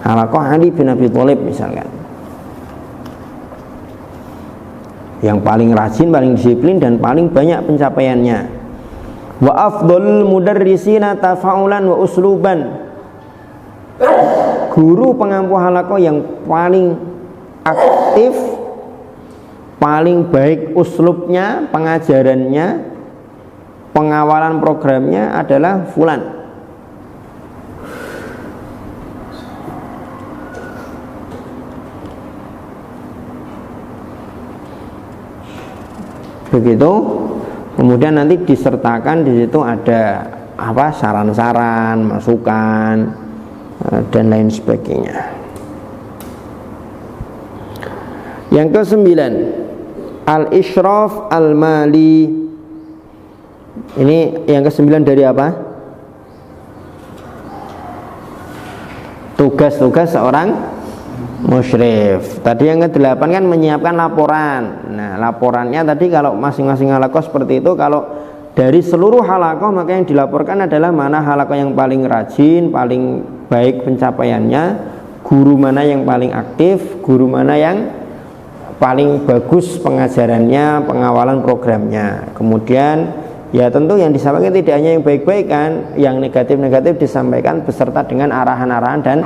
halaqah Ali bin Abi Thalib misalkan, yang paling rajin, paling disiplin, dan paling banyak pencapaiannya. Wa afdalul mudarrisina tafa'ulan wa usluban, guru pengampu halaqah yang paling aktif, paling baik uslubnya, pengajarannya, pengawalan programnya adalah fulan. Begitu. Kemudian nanti disertakan di situ ada apa, saran-saran, masukan, dan lain sebagainya. Yang ke-9, al-isyraf al-mali. Ini yang ke-9 dari apa? Tugas-tugas seorang musyrif. Tadi yang ke-8 kan menyiapkan laporan. Nah, laporannya tadi kalau masing-masing halaqah seperti itu, kalau dari seluruh halaqah maka yang dilaporkan adalah mana halaqah yang paling rajin, paling baik pencapaiannya, guru mana yang paling aktif, guru mana yang paling bagus pengajarannya, pengawalan programnya. Kemudian ya tentu yang disampaikan tidak hanya yang baik-baik kan, yang negatif-negatif disampaikan beserta dengan arahan-arahan dan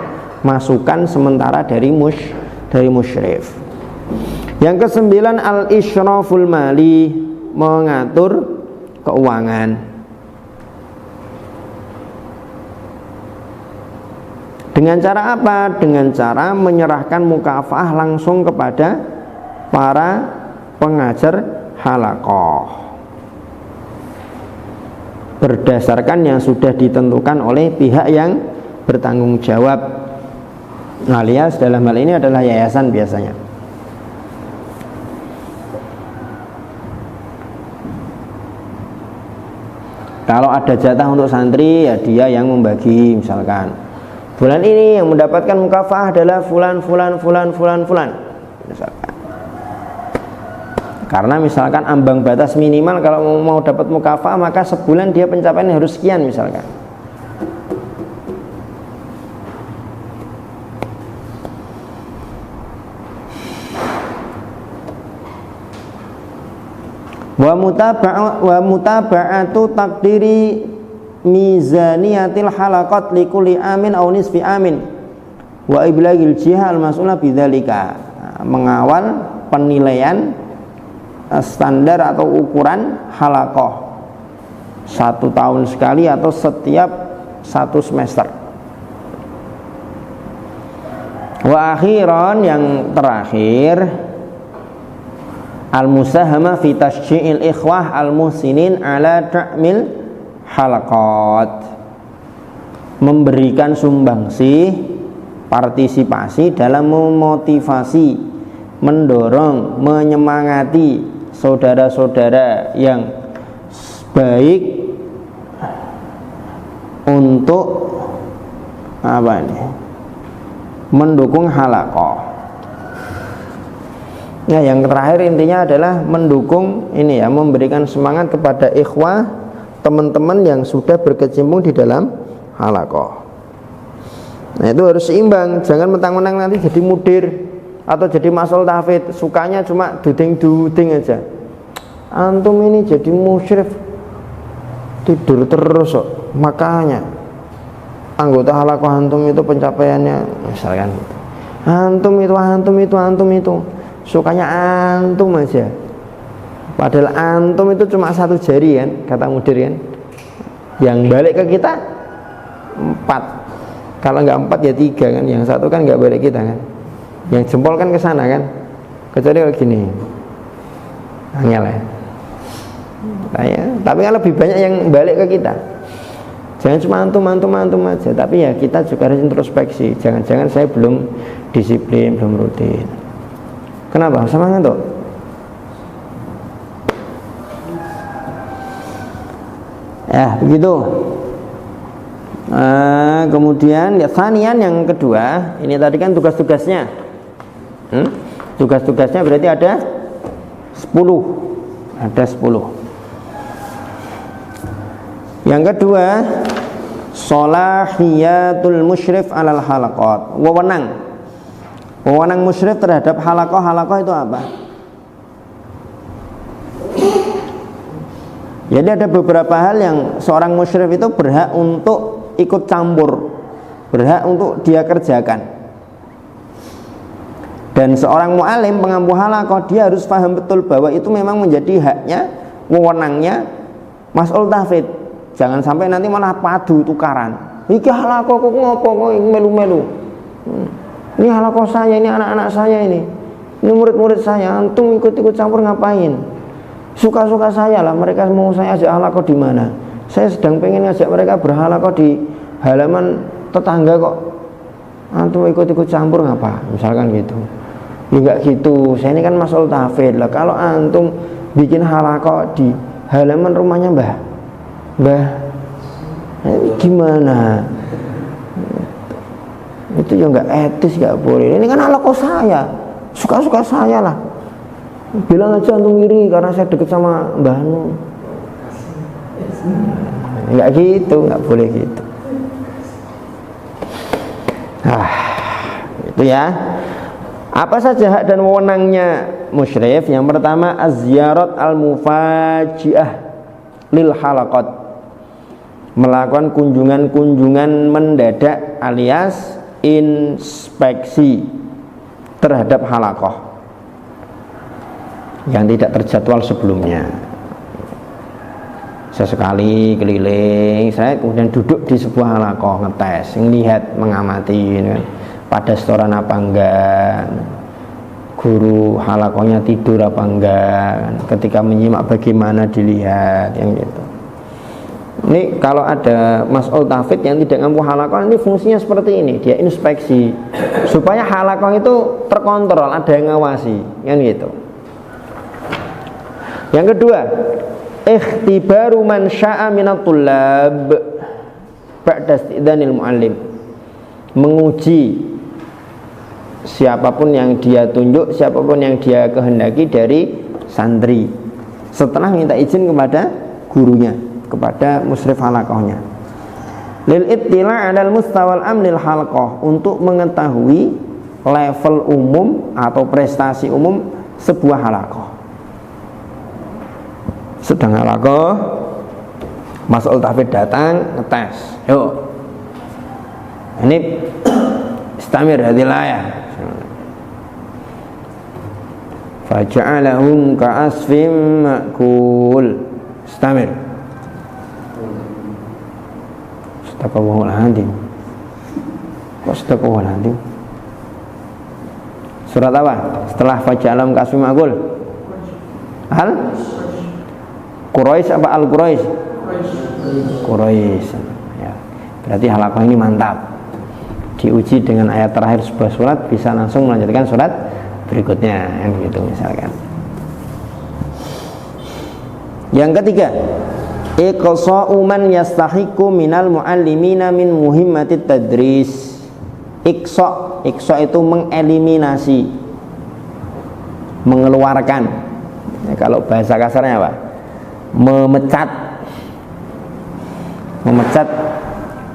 masukan sementara dari musyrif. Yang ke-9 al-isyraful mali, mengatur keuangan. Dengan cara apa? Dengan cara menyerahkan mukafaah langsung kepada para pengajar halaqah berdasarkan yang sudah ditentukan oleh pihak yang bertanggung jawab, alias dalam hal ini adalah yayasan biasanya. Kalau ada jatah untuk santri, ya dia yang membagi. Misalkan bulan ini yang mendapatkan mukafaah adalah fulan misalkan. Karena misalkan ambang batas minimal kalau mau dapat mukafaah maka sebulan dia pencapaian harus sekian misalkan. Wa mutaba'atu taqdiri mizaniyatil halaqat likulli amin aw nisfi amin wa iblagil jihah al-mas'ula bidzalika. Mengawal penilaian standar atau ukuran halaqah 1 tahun sekali atau setiap 1 semester. Wa akhiran, yang terakhir, al-musahama fi tasyi'il ikhwah al-muhsinin ala ta'mil halaqat, memberikan sumbangsi, partisipasi dalam memotivasi, mendorong, menyemangati saudara-saudara yang baik untuk apa ini? Mendukung halaqah. Nah, yang terakhir intinya adalah mendukung ini ya, memberikan semangat kepada ikhwah, teman-teman yang sudah berkecimpung di dalam halaqah. Nah, itu harus seimbang, jangan mentang-mentang nanti jadi mudir atau jadi mas'ul tahfidz, sukanya cuma duding-duding aja. Antum ini jadi musyrif tidur terus kok. Makanya anggota halaqah antum itu pencapaiannya misalkan gitu. Antum itu sukanya antum aja, padahal antum itu cuma satu jari kan, kata mudir kan. Yang balik ke kita 4, kalau nggak 4 ya 3 kan, yang satu kan nggak balik kita kan, yang jempol kan ke sana kan, kecuali kalau gini angel ya. Tapi kan lebih banyak yang balik ke kita. Jangan cuma antum aja, tapi ya kita juga harus introspeksi. Jangan-jangan saya belum disiplin, belum rutin. Kenapa? Sama ngantuk? Ya begitu. Kemudian ya sanian yang kedua, ini tadi kan tugas-tugasnya. Tugas-tugasnya berarti ada 10. Ada 10. Yang kedua, sholahiyatul musyrif alal halaqat. Wewenang musyrif terhadap halaqah itu apa? Jadi ada beberapa hal yang seorang musyrif itu berhak untuk ikut campur, berhak untuk dia kerjakan. Dan seorang mu'alim, pengampu halaqah, dia harus paham betul bahwa itu memang menjadi haknya, wewenangnya mas'ul tahfidz. Jangan sampai nanti malah padu tukaran. Iki halaqah kok ngopo kok melu-melu. Ini halaqah saya, ini anak-anak saya ini murid-murid saya, antum ikut-ikut campur ngapain? Suka-suka saya lah, mereka mau saya ajak halaqah di mana? Saya sedang pengen ngajak mereka berhalaqah di halaman tetangga kok. Antum ikut-ikut campur ngapa? Misalkan gitu. Ya enggak gitu, saya ini kan mas'ul tahfidz lah. Kalau antum bikin halaqah di halaman rumahnya Mbah, gimana? Itu ya nggak etis, nggak boleh. Ini kan halaqah saya, suka-suka saya lah. Bilang aja antum iri karena saya deket sama Mbah Anu. Nggak gitu, nggak boleh gitu. Itu ya. Apa saja hak dan wewenangnya musyrif? Yang pertama, az-ziyarat al-mufaji'ah lil halaqat, melakukan kunjungan-kunjungan mendadak alias inspeksi terhadap halaqah yang tidak terjadwal sebelumnya. Sesekali keliling, saya kemudian duduk di sebuah halaqah, ngetes, ngelihat, mengamati kan, pada setoran apa enggak, guru halaqahnya tidur apa enggak, ketika menyimak bagaimana dilihat, yang gitu. Ini kalau ada mas'ul tahfidz yang tidak mampu halaqah, ini fungsinya seperti ini, dia inspeksi supaya halaqah itu terkontrol, ada yang ngawasi, kan gitu. Yang kedua, ikhtibaru man sya'a minat tullab ba'da istidzanil muallim, menguji siapapun yang dia tunjuk, siapapun yang dia kehendaki dari santri setelah minta izin kepada gurunya, kepada musyrif halaqahnya. Lil ittila' 'alal mustawal amlil halaqah, untuk mengetahui level umum atau prestasi umum sebuah halaqah. Sedang halaqah, mas'ul tahfidz datang ngetes, yuk ini istamir hadilah ya, faja'alahum ka'asfim ma'kul, istamir. Astagfirullahaladzim. Kok astagfirullahaladzim? Surat apa? Setelah faja'alahum ka'asfim ma'kul, Quraisy apa Al-Quraisy? Quraisy. Ya. Berarti halaqah ini mantap. Diuji dengan ayat terakhir sebuah surat bisa langsung melanjutkan surat berikutnya, gitu misalkan. Yang ketiga, iqsa'u man yastahiqu minal muallimina min muhimmatit tadris. Iqsa itu mengeliminasi, mengeluarkan. Ya, kalau bahasa kasarnya apa? Memecat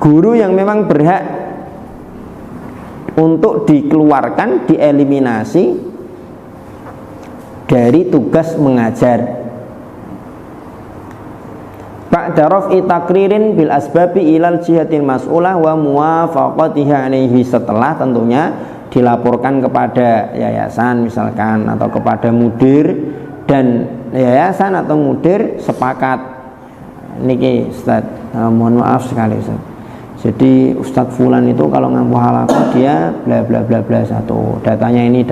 guru yang memang berhak untuk dikeluarkan, dieliminasi dari tugas mengajar. Ba'da raf'i takririn bil asbabi ilal jihatil mas'ulah wa muwafaqatiha alaihi, setelah tentunya dilaporkan kepada yayasan misalkan atau kepada mudir, dan yayasan atau mudir sepakat niki Ustaz, mohon maaf sekali Ustaz, jadi Ustadz Fulan itu kalau ngampu halaqah dia bla bla bla bla satu, datanya ini,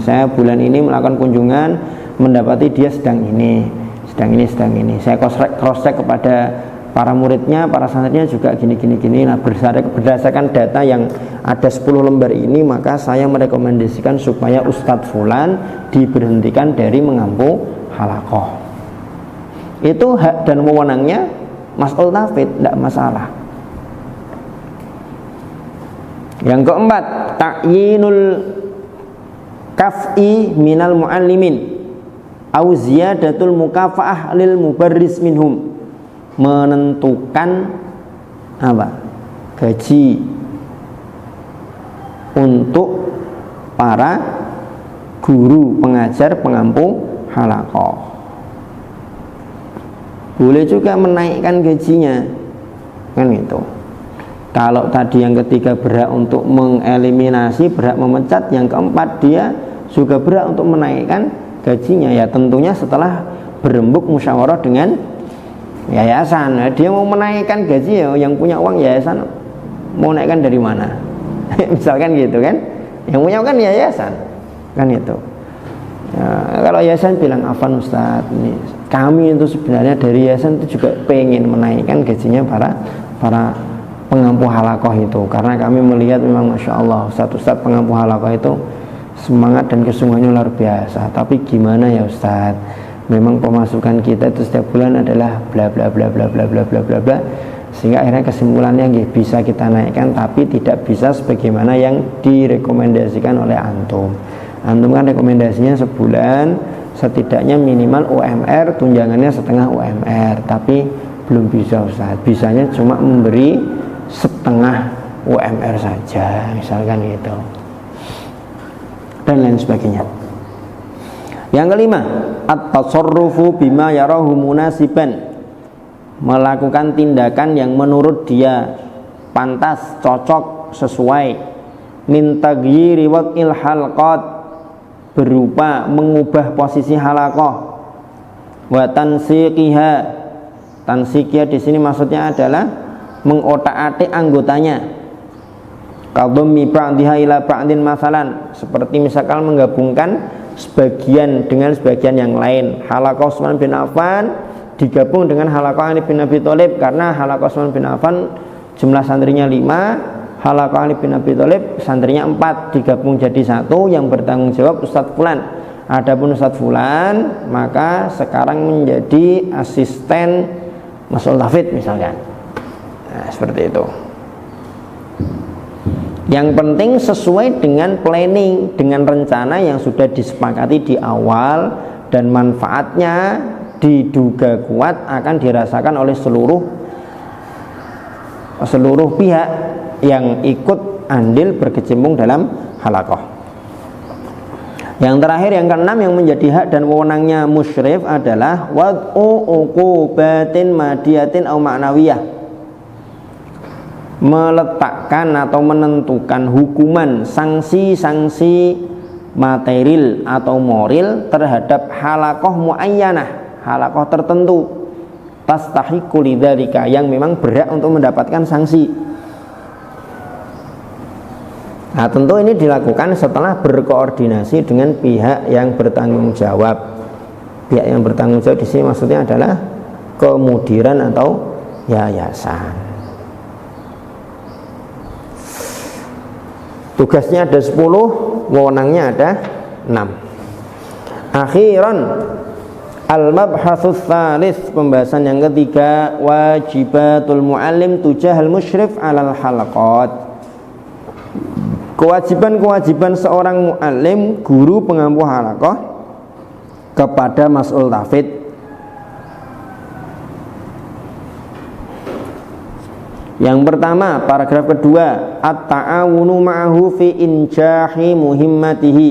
saya bulan ini melakukan kunjungan mendapati dia sedang ini. Saya cross check kepada para muridnya, para santrinya juga gini. Nah, berdasarkan data yang ada 10 lembar ini, maka saya merekomendasikan supaya Ustadz Fulan diberhentikan dari mengampu halaqah. Itu hak dan wewenangnya Mas'ul Tafid, tidak masalah. Yang keempat, ta'yinul kaf'i minal muallimin au ziyadatul mukafaah lil mubarris minhum, menentukan apa? Gaji untuk para guru pengajar pengampu halaqah. Boleh juga menaikkan gajinya, kan gitu. Kalau tadi yang ketiga berhak untuk mengeliminasi, berhak memecat, yang keempat dia juga berhak untuk menaikkan gajinya, ya tentunya setelah berembuk musyawarah dengan yayasan. Nah, dia mau menaikkan gaji, ya yang punya uang yayasan mau naikkan dari mana? Misalkan gitu kan, yang punya kan yayasan, kan itu. Ya, kalau yayasan bilang, afan Ustaz, ini kami itu sebenarnya dari yayasan itu juga pengen menaikkan gajinya para pengampu halaqah itu, karena kami melihat memang masya Allah Ustaz pengampu halaqah itu semangat dan kesungguhannya luar biasa. Tapi gimana ya Ustaz, memang pemasukan kita itu setiap bulan adalah bla bla bla bla bla bla bla bla bla, sehingga akhirnya kesimpulannya bisa kita naikkan, tapi tidak bisa sebagaimana yang direkomendasikan oleh antum. Antum kan rekomendasinya sebulan setidaknya minimal UMR, tunjangannya setengah UMR, tapi belum bisa Ustaz, bisanya cuma memberi setengah UMR saja misalkan gitu, dan lain sebagainya. Yang kelima, at-tasarrufu bima yarahu munasiban, melakukan tindakan yang menurut dia pantas, cocok, sesuai. Min taghyiri waqil halqat, berupa mengubah posisi halaqah. Wa tansiqiha, tansiqiha di sini maksudnya adalah mengotak-atik anggotanya. Kadhammi ba'dhiha ila ba'din masalan, seperti misalkan menggabungkan sebagian dengan sebagian yang lain. Halaqah Utsman bin Affan digabung dengan halaqah Ali bin Abi Thalib, karena halaqah Utsman bin Affan jumlah santrinya 5, halaqah Ali bin Abi Thalib santrinya 4, digabung jadi satu, yang bertanggung jawab Ustadz Fulan. Adapun Ustadz Fulan maka sekarang menjadi asisten Mas'ul Tafid misalkan. Nah, seperti itu. Yang penting sesuai dengan planning, dengan rencana yang sudah disepakati di awal, dan manfaatnya diduga kuat akan dirasakan oleh seluruh pihak yang ikut andil berkecimpung dalam halaqah. Yang terakhir, yang keenam, yang menjadi hak dan wewenangnya musyrif adalah wad'u uqubatin madiyatin au ma'nawiyah, meletakkan atau menentukan hukuman, sanksi-sanksi material atau moral terhadap halaqah muayyanah, halaqah tertentu, tastahiqu lidzalika, yang memang berhak untuk mendapatkan sanksi. Nah, tentu ini dilakukan setelah berkoordinasi dengan pihak yang bertanggung jawab. Pihak yang bertanggung jawab di sini maksudnya adalah kemudiran atau yayasan. Tugasnya ada 10, wewenangnya ada 6. Akhiran al-mabhatsus tsalits, pembahasan yang ketiga, wajibatul muallim tujahal musyrif 'alal halaqat. Kewajiban-kewajiban seorang muallim, guru pengampu halaqah, kepada mas'ul tahfidz. Yang pertama, paragraf kedua, at-ta'awunu ma'ahu fi injahi muhimmatihi.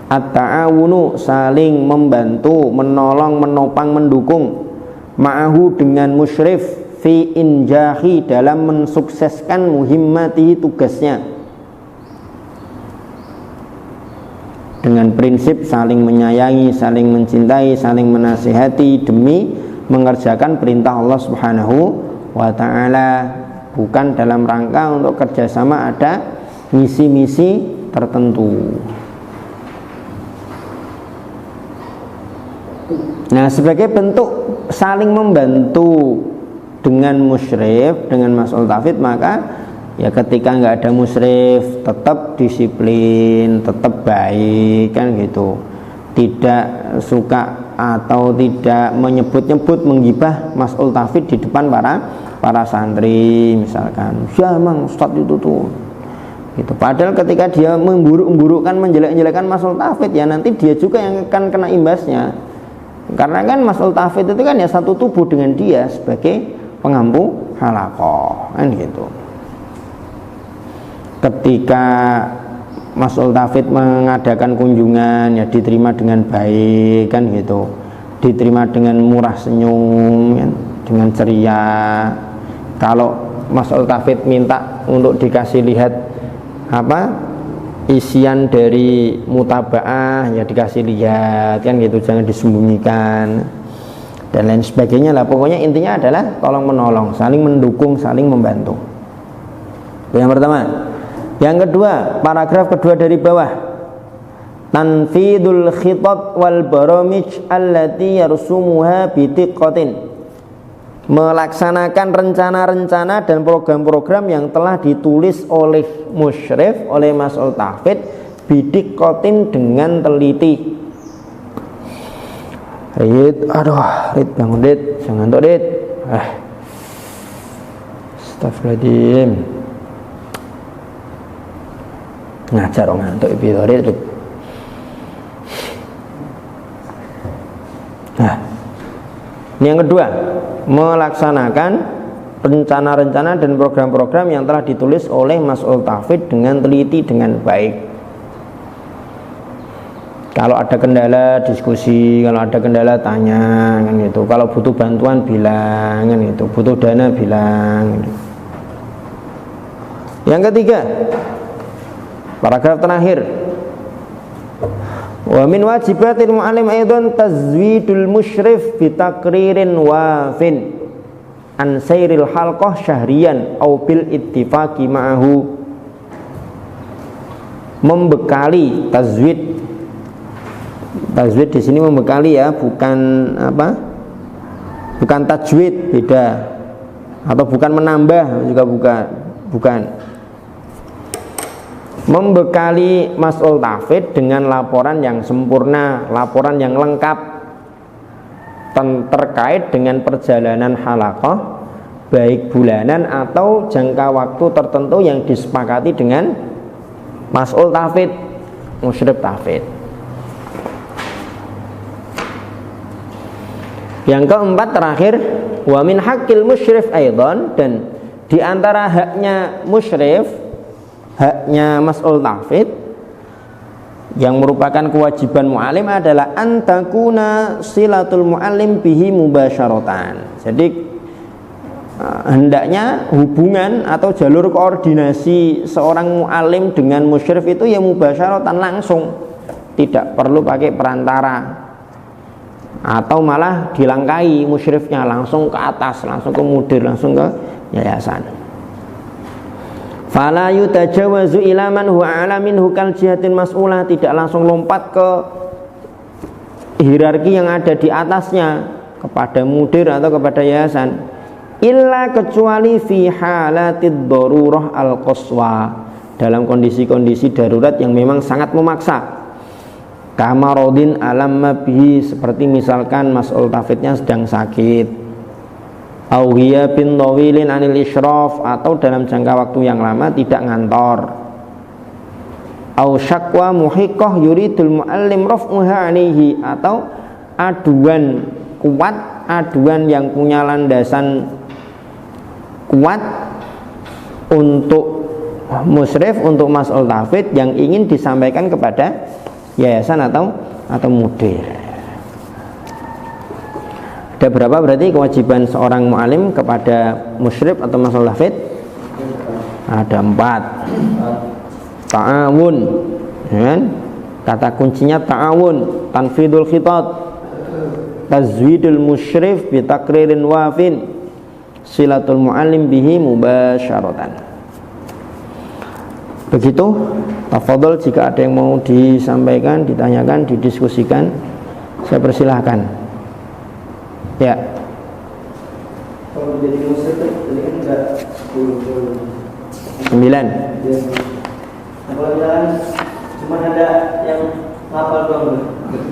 At-ta'awunu, saling membantu, menolong, menopang, mendukung, ma'ahu dengan musyrif, fi injahi, dalam mensukseskan muhimmatihi, tugasnya, dengan prinsip saling menyayangi, saling mencintai, saling menasihati demi mengerjakan perintah Allah Subhanahu wa ta'ala, bukan dalam rangka untuk kerjasama ada misi-misi tertentu. Nah, sebagai bentuk saling membantu dengan musyrif, dengan mas'ul tahfidz, maka ya ketika nggak ada musyrif tetap disiplin, tetap baik, kan gitu, tidak suka atau tidak menyebut-nyebut, menggibah mas'ul tahfidz di depan para santri misalkan. Ya emang Ustadz itu tuh gitu. Padahal ketika dia memburuk-memburukkan, menjelek-jelekan mas'ul tahfidz, ya nanti dia juga yang akan kena imbasnya. Karena kan mas'ul tahfidz itu kan ya satu tubuh dengan dia sebagai pengampu halaqah, kan gitu. Ketika mas'ul tahfidz mengadakan kunjungan, ya diterima dengan baik, kan gitu, diterima dengan murah senyum, kan, dengan ceria. Kalau mas'ul tahfidz minta untuk dikasih lihat isian dari mutabaah, ya dikasih lihat, kan gitu, jangan disembunyikan dan lain sebagainya lah. Pokoknya intinya adalah tolong menolong, saling mendukung, saling membantu. Itu yang pertama. Yang kedua, paragraf kedua dari bawah, tanfidul khitat wal baramij allati yarsumuha bitiqatin, melaksanakan rencana-rencana dan program-program yang telah ditulis oleh musyrif, oleh mas'ul tahfidz, bitiqatin, dengan teliti. Rit, bangun Rit, jangan ngantuk Rit. Astagfirullahaladzim, ngajar orang ngantuk itu. Nah, ini yang kedua, melaksanakan rencana-rencana dan program-program yang telah ditulis oleh mas'ul tahfidz dengan teliti, dengan baik. Kalau ada kendala diskusi, kalau ada kendala tanya, kan gitu. Kalau butuh bantuan bilang, kan gitu. Butuh dana bilang, gitu. Yang ketiga, paragraf terakhir, wa min wajibatil mu'allim aidan tazwidul musyrif bitakririn wafin an sayril halqah syahriyan au bil ittifaqi ma'ahu. Membekali, tazwid di sini membekali, ya, bukan bukan tajwid, beda, atau bukan menambah juga, bukan. Membekali mas'ul tahfidz dengan laporan yang sempurna, laporan yang lengkap terkait dengan perjalanan halaqah, baik bulanan atau jangka waktu tertentu yang disepakati dengan mas'ul tahfidz, musyrif tahfidz. Yang keempat terakhir, wa min haqqil musyrif aidan, dan di antara haknya musyrif, haknya mas'ul tahfidz yang merupakan kewajiban mu'alim adalah antakuna silatul mu'alim bihi mubasyaratan. Jadi hendaknya hubungan atau jalur koordinasi seorang mu'alim dengan musyrif itu ya mubasyaratan, langsung, tidak perlu pakai perantara atau malah dilangkai musyrifnya, langsung ke atas, langsung ke mudir, langsung ke yayasan. Fala yutajawazu ila man huwa a'la minhu kal jihatin mas'ulah, tidak langsung lompat ke hierarki yang ada di atasnya, kepada mudir atau kepada yayasan, illa kecuali fi halatid darurah al-qaswa, dalam kondisi-kondisi darurat yang memang sangat memaksa. Kamarodin alam bihi, seperti misalkan mas'ul tafidnya sedang sakit, au bin tawilin anil isyraf, atau dalam jangka waktu yang lama tidak ngantor, au syakwa muhiqqah yuridul muallim raf'uha alaihi, atau aduan kuat, aduan yang punya landasan kuat untuk musyrif, untuk mas'ul tafid yang ingin disampaikan kepada yayasan atau mudir. Ada berapa berarti kewajiban seorang mu'alim kepada musyrif atau mas'ul tafid? Ada 4. Ta'awun, ya kan? Kata kuncinya ta'awun, tanfidul khitat, tazwidul musyrif bi takririn wafin, silatul mu'allim bihi mubasyaratan. Begitu, tafadhol, jika ada yang mau disampaikan, ditanyakan, didiskusikan, saya persilahkan. Ya. Kalau menjadi musyrif tadi kan enggak 9. Kalau jalan cuma ada yang hafal doang,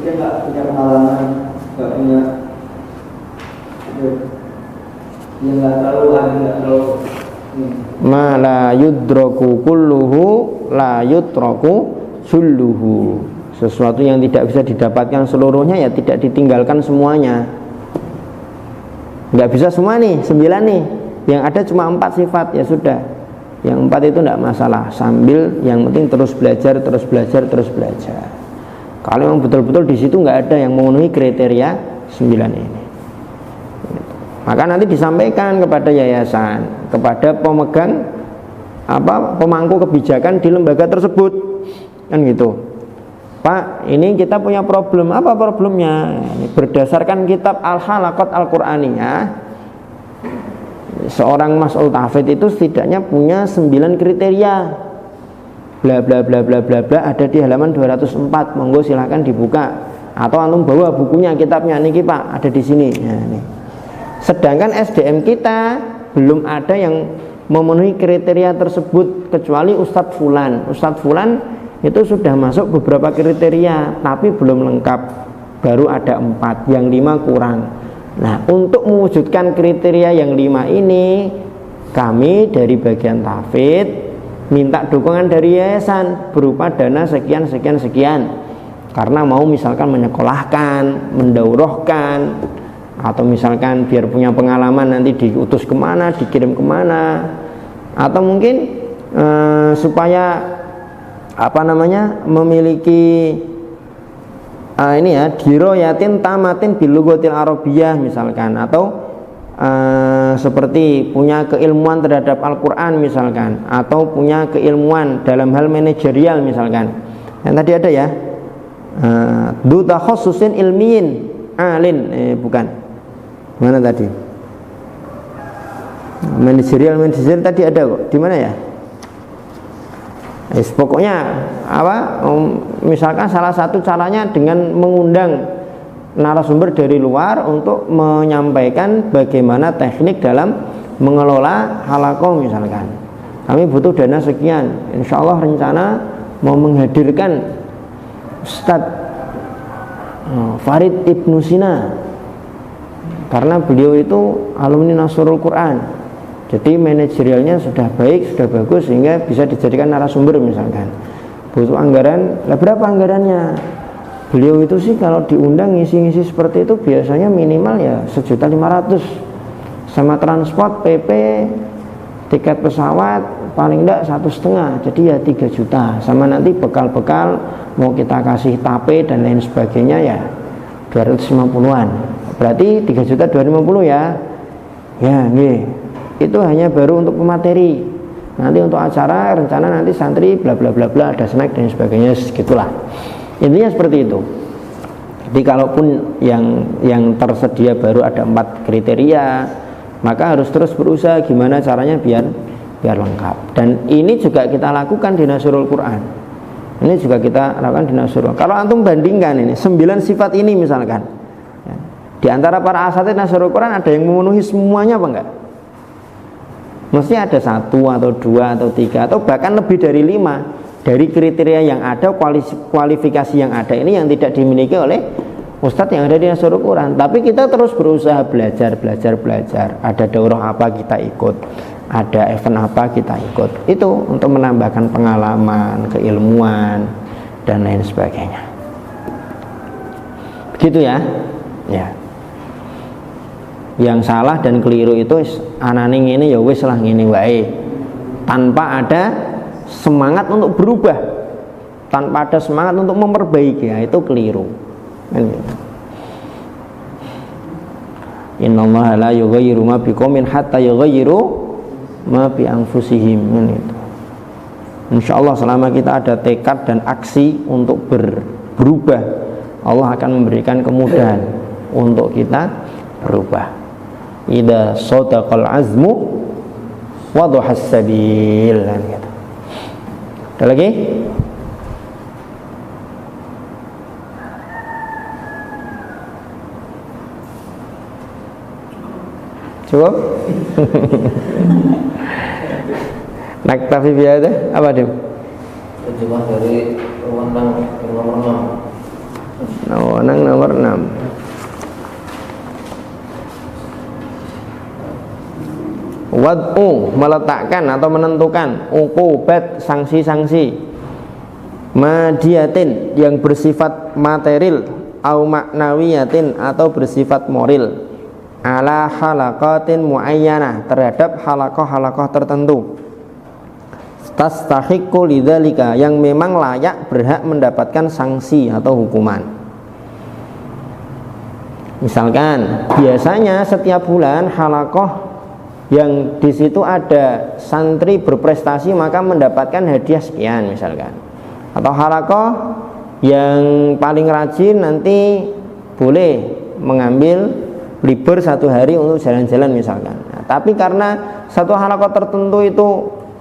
dia nggak punya pengalaman, nggak punya, dia nggak terlalu ahli, nggak terlalu. Ma la yudraku kulluhu la yutraku sulluhu. Sesuatu yang tidak bisa didapatkan seluruhnya ya tidak ditinggalkan semuanya. Nggak bisa semua nih, 9 nih. Yang ada cuma 4 sifat, ya sudah. Yang 4 itu tidak masalah. Sambil yang penting terus belajar. Kalau memang betul-betul di situ nggak ada yang memenuhi kriteria 9 ini, maka nanti disampaikan kepada yayasan, kepada pemegang pemangku kebijakan di lembaga tersebut, kan gitu. Pak, ini kita punya problem. Apa problemnya? Berdasarkan kitab Al-Halaqat Al-Qur'aniyah, seorang mas'ul tafid itu setidaknya punya 9 kriteria. Bla bla bla bla bla bla, ada di halaman 204. Monggo silahkan dibuka, atau antum bawa bukunya, kitabnya niki Pak, ada di sini. Nah, nih. Sedangkan SDM kita belum ada yang memenuhi kriteria tersebut kecuali Ustadz Fulan. Ustadz Fulan itu sudah masuk beberapa kriteria tapi belum lengkap, baru ada 4, yang 5 kurang. Nah, untuk mewujudkan kriteria yang 5 ini, kami dari bagian tafid minta dukungan dari yayasan berupa dana sekian karena mau misalkan menyekolahkan, mendaurahkan, atau misalkan biar punya pengalaman nanti diutus kemana, dikirim kemana, atau mungkin supaya memiliki ini ya, diroyatin tamatin bilugotil arabiyah misalkan, atau seperti punya keilmuan terhadap Al-Quran misalkan, atau punya keilmuan dalam hal manajerial misalkan. Yang tadi ada ya, duta khususin ilmiyin alin, bukan, mana tadi? Manajerial tadi ada kok, di mana ya? Pokoknya misalkan salah satu caranya dengan mengundang narasumber dari luar untuk menyampaikan bagaimana teknik dalam mengelola halaqah misalkan. Kami butuh dana sekian, insya Allah rencana mau menghadirkan Ustadz Farid Ibnu Sina, karena beliau itu alumni Nasrul Quran. Jadi manajerialnya sudah baik, sudah bagus, sehingga bisa dijadikan narasumber misalkan. Butuh anggaran, lah berapa anggarannya? Beliau itu sih kalau diundang ngisi-ngisi seperti itu biasanya minimal ya 1.500.000, sama transport, PP, tiket pesawat paling enggak 1,5, jadi ya 3 juta, sama nanti bekal-bekal mau kita kasih tape dan lain sebagainya ya 250-an. Berarti 3.250.000 ya. Ya, nggih. Itu hanya baru untuk pemateri. Nanti untuk acara rencana nanti santri bla bla bla bla, ada snack dan sebagainya, segitulah. Intinya seperti itu. Jadi kalaupun yang tersedia baru ada 4 kriteria, maka harus terus berusaha gimana caranya biar lengkap. Dan ini juga kita lakukan di Nasrul Quran. Ini juga kita lakukan di Nasrul. Kalau antum bandingkan ini 9 sifat ini misalkan, ya, Di antara para asatidz Nasrul Quran ada yang memenuhi semuanya apa enggak? Mesti ada 1 atau 2 atau 3 atau bahkan lebih dari 5 dari kriteria yang ada, kualifikasi yang ada ini yang tidak dimiliki oleh ustadz yang ada di Nasrul Quran. Tapi kita terus berusaha belajar. Ada daurah apa kita ikut, ada event apa kita ikut. Itu untuk menambahkan pengalaman, keilmuan dan lain sebagainya. Begitu ya. Ya. Yang salah dan keliru itu anane ngene ya wis lah ngene wae. Tanpa ada semangat untuk berubah, tanpa ada semangat untuk memperbaiki, ya, itu keliru. Innallaha la yughayyiru ma biqaumin hatta yughayyiru ma bi anfusihim. Insyaallah selama kita ada tekad dan aksi untuk berubah, Allah akan memberikan kemudahan untuk kita berubah. Idza sadaqal azmu wadhahas sabil. Ada lagi? Cukup? Naktafi biada apa Dim? Terjemah dari wewenang nomor 6. Wewenang nomor 6. Wad'u, meletakkan atau menentukan uqubat, sanksi-sanksi madiyatin yang bersifat material au maknawiyatin atau bersifat moral ala halaqatin muayyanah terhadap halaqah-halaqah tertentu tastahiqqu lidzalika yang memang layak berhak mendapatkan sanksi atau hukuman. Misalkan biasanya setiap bulan halaqah yang di situ ada santri berprestasi maka mendapatkan hadiah sekian misalkan, atau halaqah yang paling rajin nanti boleh mengambil libur 1 hari untuk jalan-jalan misalkan. Nah, tapi karena satu halaqah tertentu itu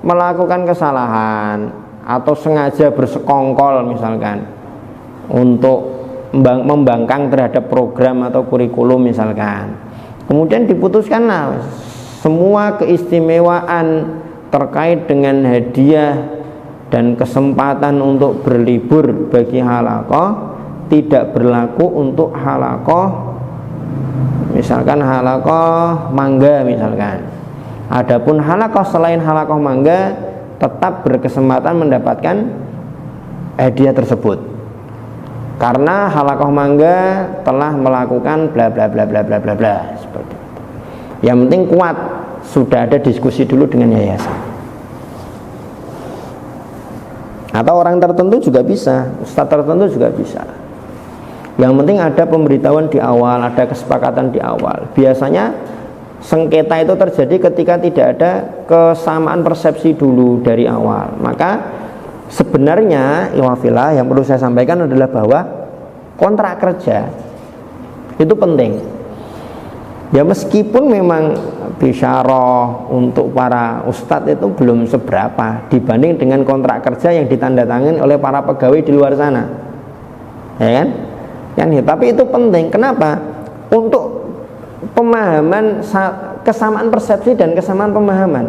melakukan kesalahan atau sengaja bersekongkol misalkan untuk membangkang terhadap program atau kurikulum misalkan, kemudian diputuskan semua keistimewaan terkait dengan hadiah dan kesempatan untuk berlibur bagi halaqah tidak berlaku untuk halaqah misalkan halaqah mangga misalkan. Adapun halaqah selain halaqah mangga tetap berkesempatan mendapatkan hadiah tersebut karena halaqah mangga telah melakukan bla bla bla bla bla bla bla seperti itu. Yang penting kuat, sudah ada diskusi dulu dengan yayasan. Atau orang tertentu juga bisa, ustadz tertentu juga bisa. Yang penting ada pemberitahuan di awal, ada kesepakatan di awal. Biasanya sengketa itu terjadi ketika tidak ada kesamaan persepsi dulu dari awal. Maka sebenarnya iwafillah yang perlu saya sampaikan adalah bahwa kontrak kerja itu penting. Ya meskipun memang bisyarah untuk para ustadz itu belum seberapa dibanding dengan kontrak kerja yang ditandatangani oleh para pegawai di luar sana, ya kan ya, tapi itu penting. Kenapa? Untuk pemahaman, kesamaan persepsi dan kesamaan pemahaman.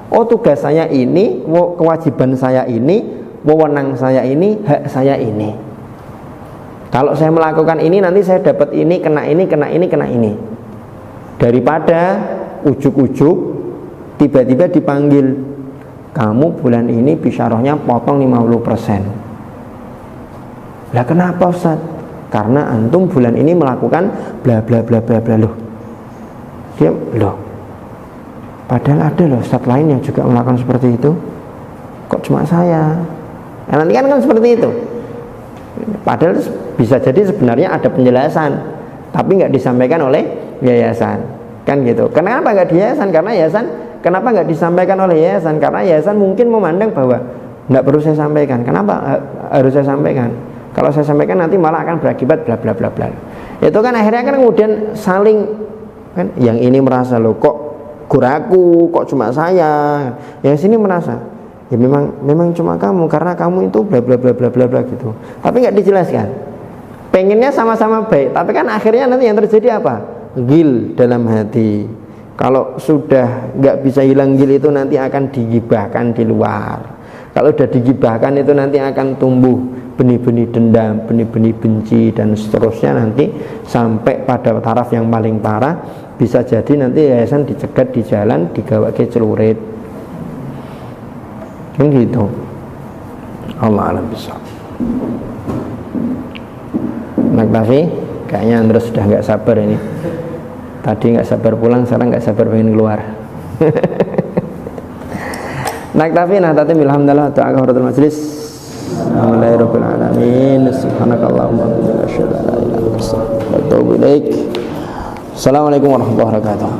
Oh, tugas saya ini, kewajiban saya ini, wewenang saya ini, hak saya ini. Kalau saya melakukan ini nanti saya dapat ini, kena ini, kena ini, kena ini. Daripada ujuk-ujuk tiba-tiba dipanggil, kamu bulan ini bisyarahnya potong 50%. Lah kenapa Ustaz? Karena antum bulan ini melakukan bla bla bla bla bla. Loh, dia loh, padahal ada loh Ustaz lain yang juga melakukan seperti itu, kok cuma saya? Nah, nanti kan seperti itu. Padahal bisa jadi sebenarnya ada penjelasan tapi nggak disampaikan oleh yayasan, kan gitu. Kenapa nggak di yayasan? Karena yayasan, kenapa nggak disampaikan oleh yayasan? Karena yayasan mungkin memandang bahwa nggak perlu saya sampaikan. Kenapa harus saya sampaikan? Kalau saya sampaikan nanti malah akan berakibat bla bla bla bla. Itu kan akhirnya kan kemudian saling kan, yang ini merasa loh kok guraku, kok cuma saya. Yang sini merasa ya memang cuma kamu karena kamu itu bla bla bla bla bla bla gitu. Tapi nggak dijelaskan. pengennya sama-sama baik, tapi kan akhirnya nanti yang terjadi apa? Ghil dalam hati. Kalau sudah nggak bisa hilang ghil itu nanti akan digibahkan di luar. Kalau sudah digibahkan itu nanti akan tumbuh benih-benih dendam, benih-benih benci dan seterusnya, nanti sampai pada taraf yang paling parah. Bisa jadi nanti yayasan dicegat di jalan, digawa ke celurit. Kan gitu. Allah alam bisa. Naktafi, kayaknya Andra sudah nggak sabar ini. Tadi nggak sabar pulang, sekarang nggak sabar pengen keluar. Naktafi, nahtatim, alhamdulillah, ta'ala khairatul majlis. Alhamdulillahirabbil alamin. Subhanakallahumma wa bihamdika asyhadu an la ilaha illa anta astaghfiruka wa atubu ilaik. Assalamualaikum warahmatullahi wabarakatuh.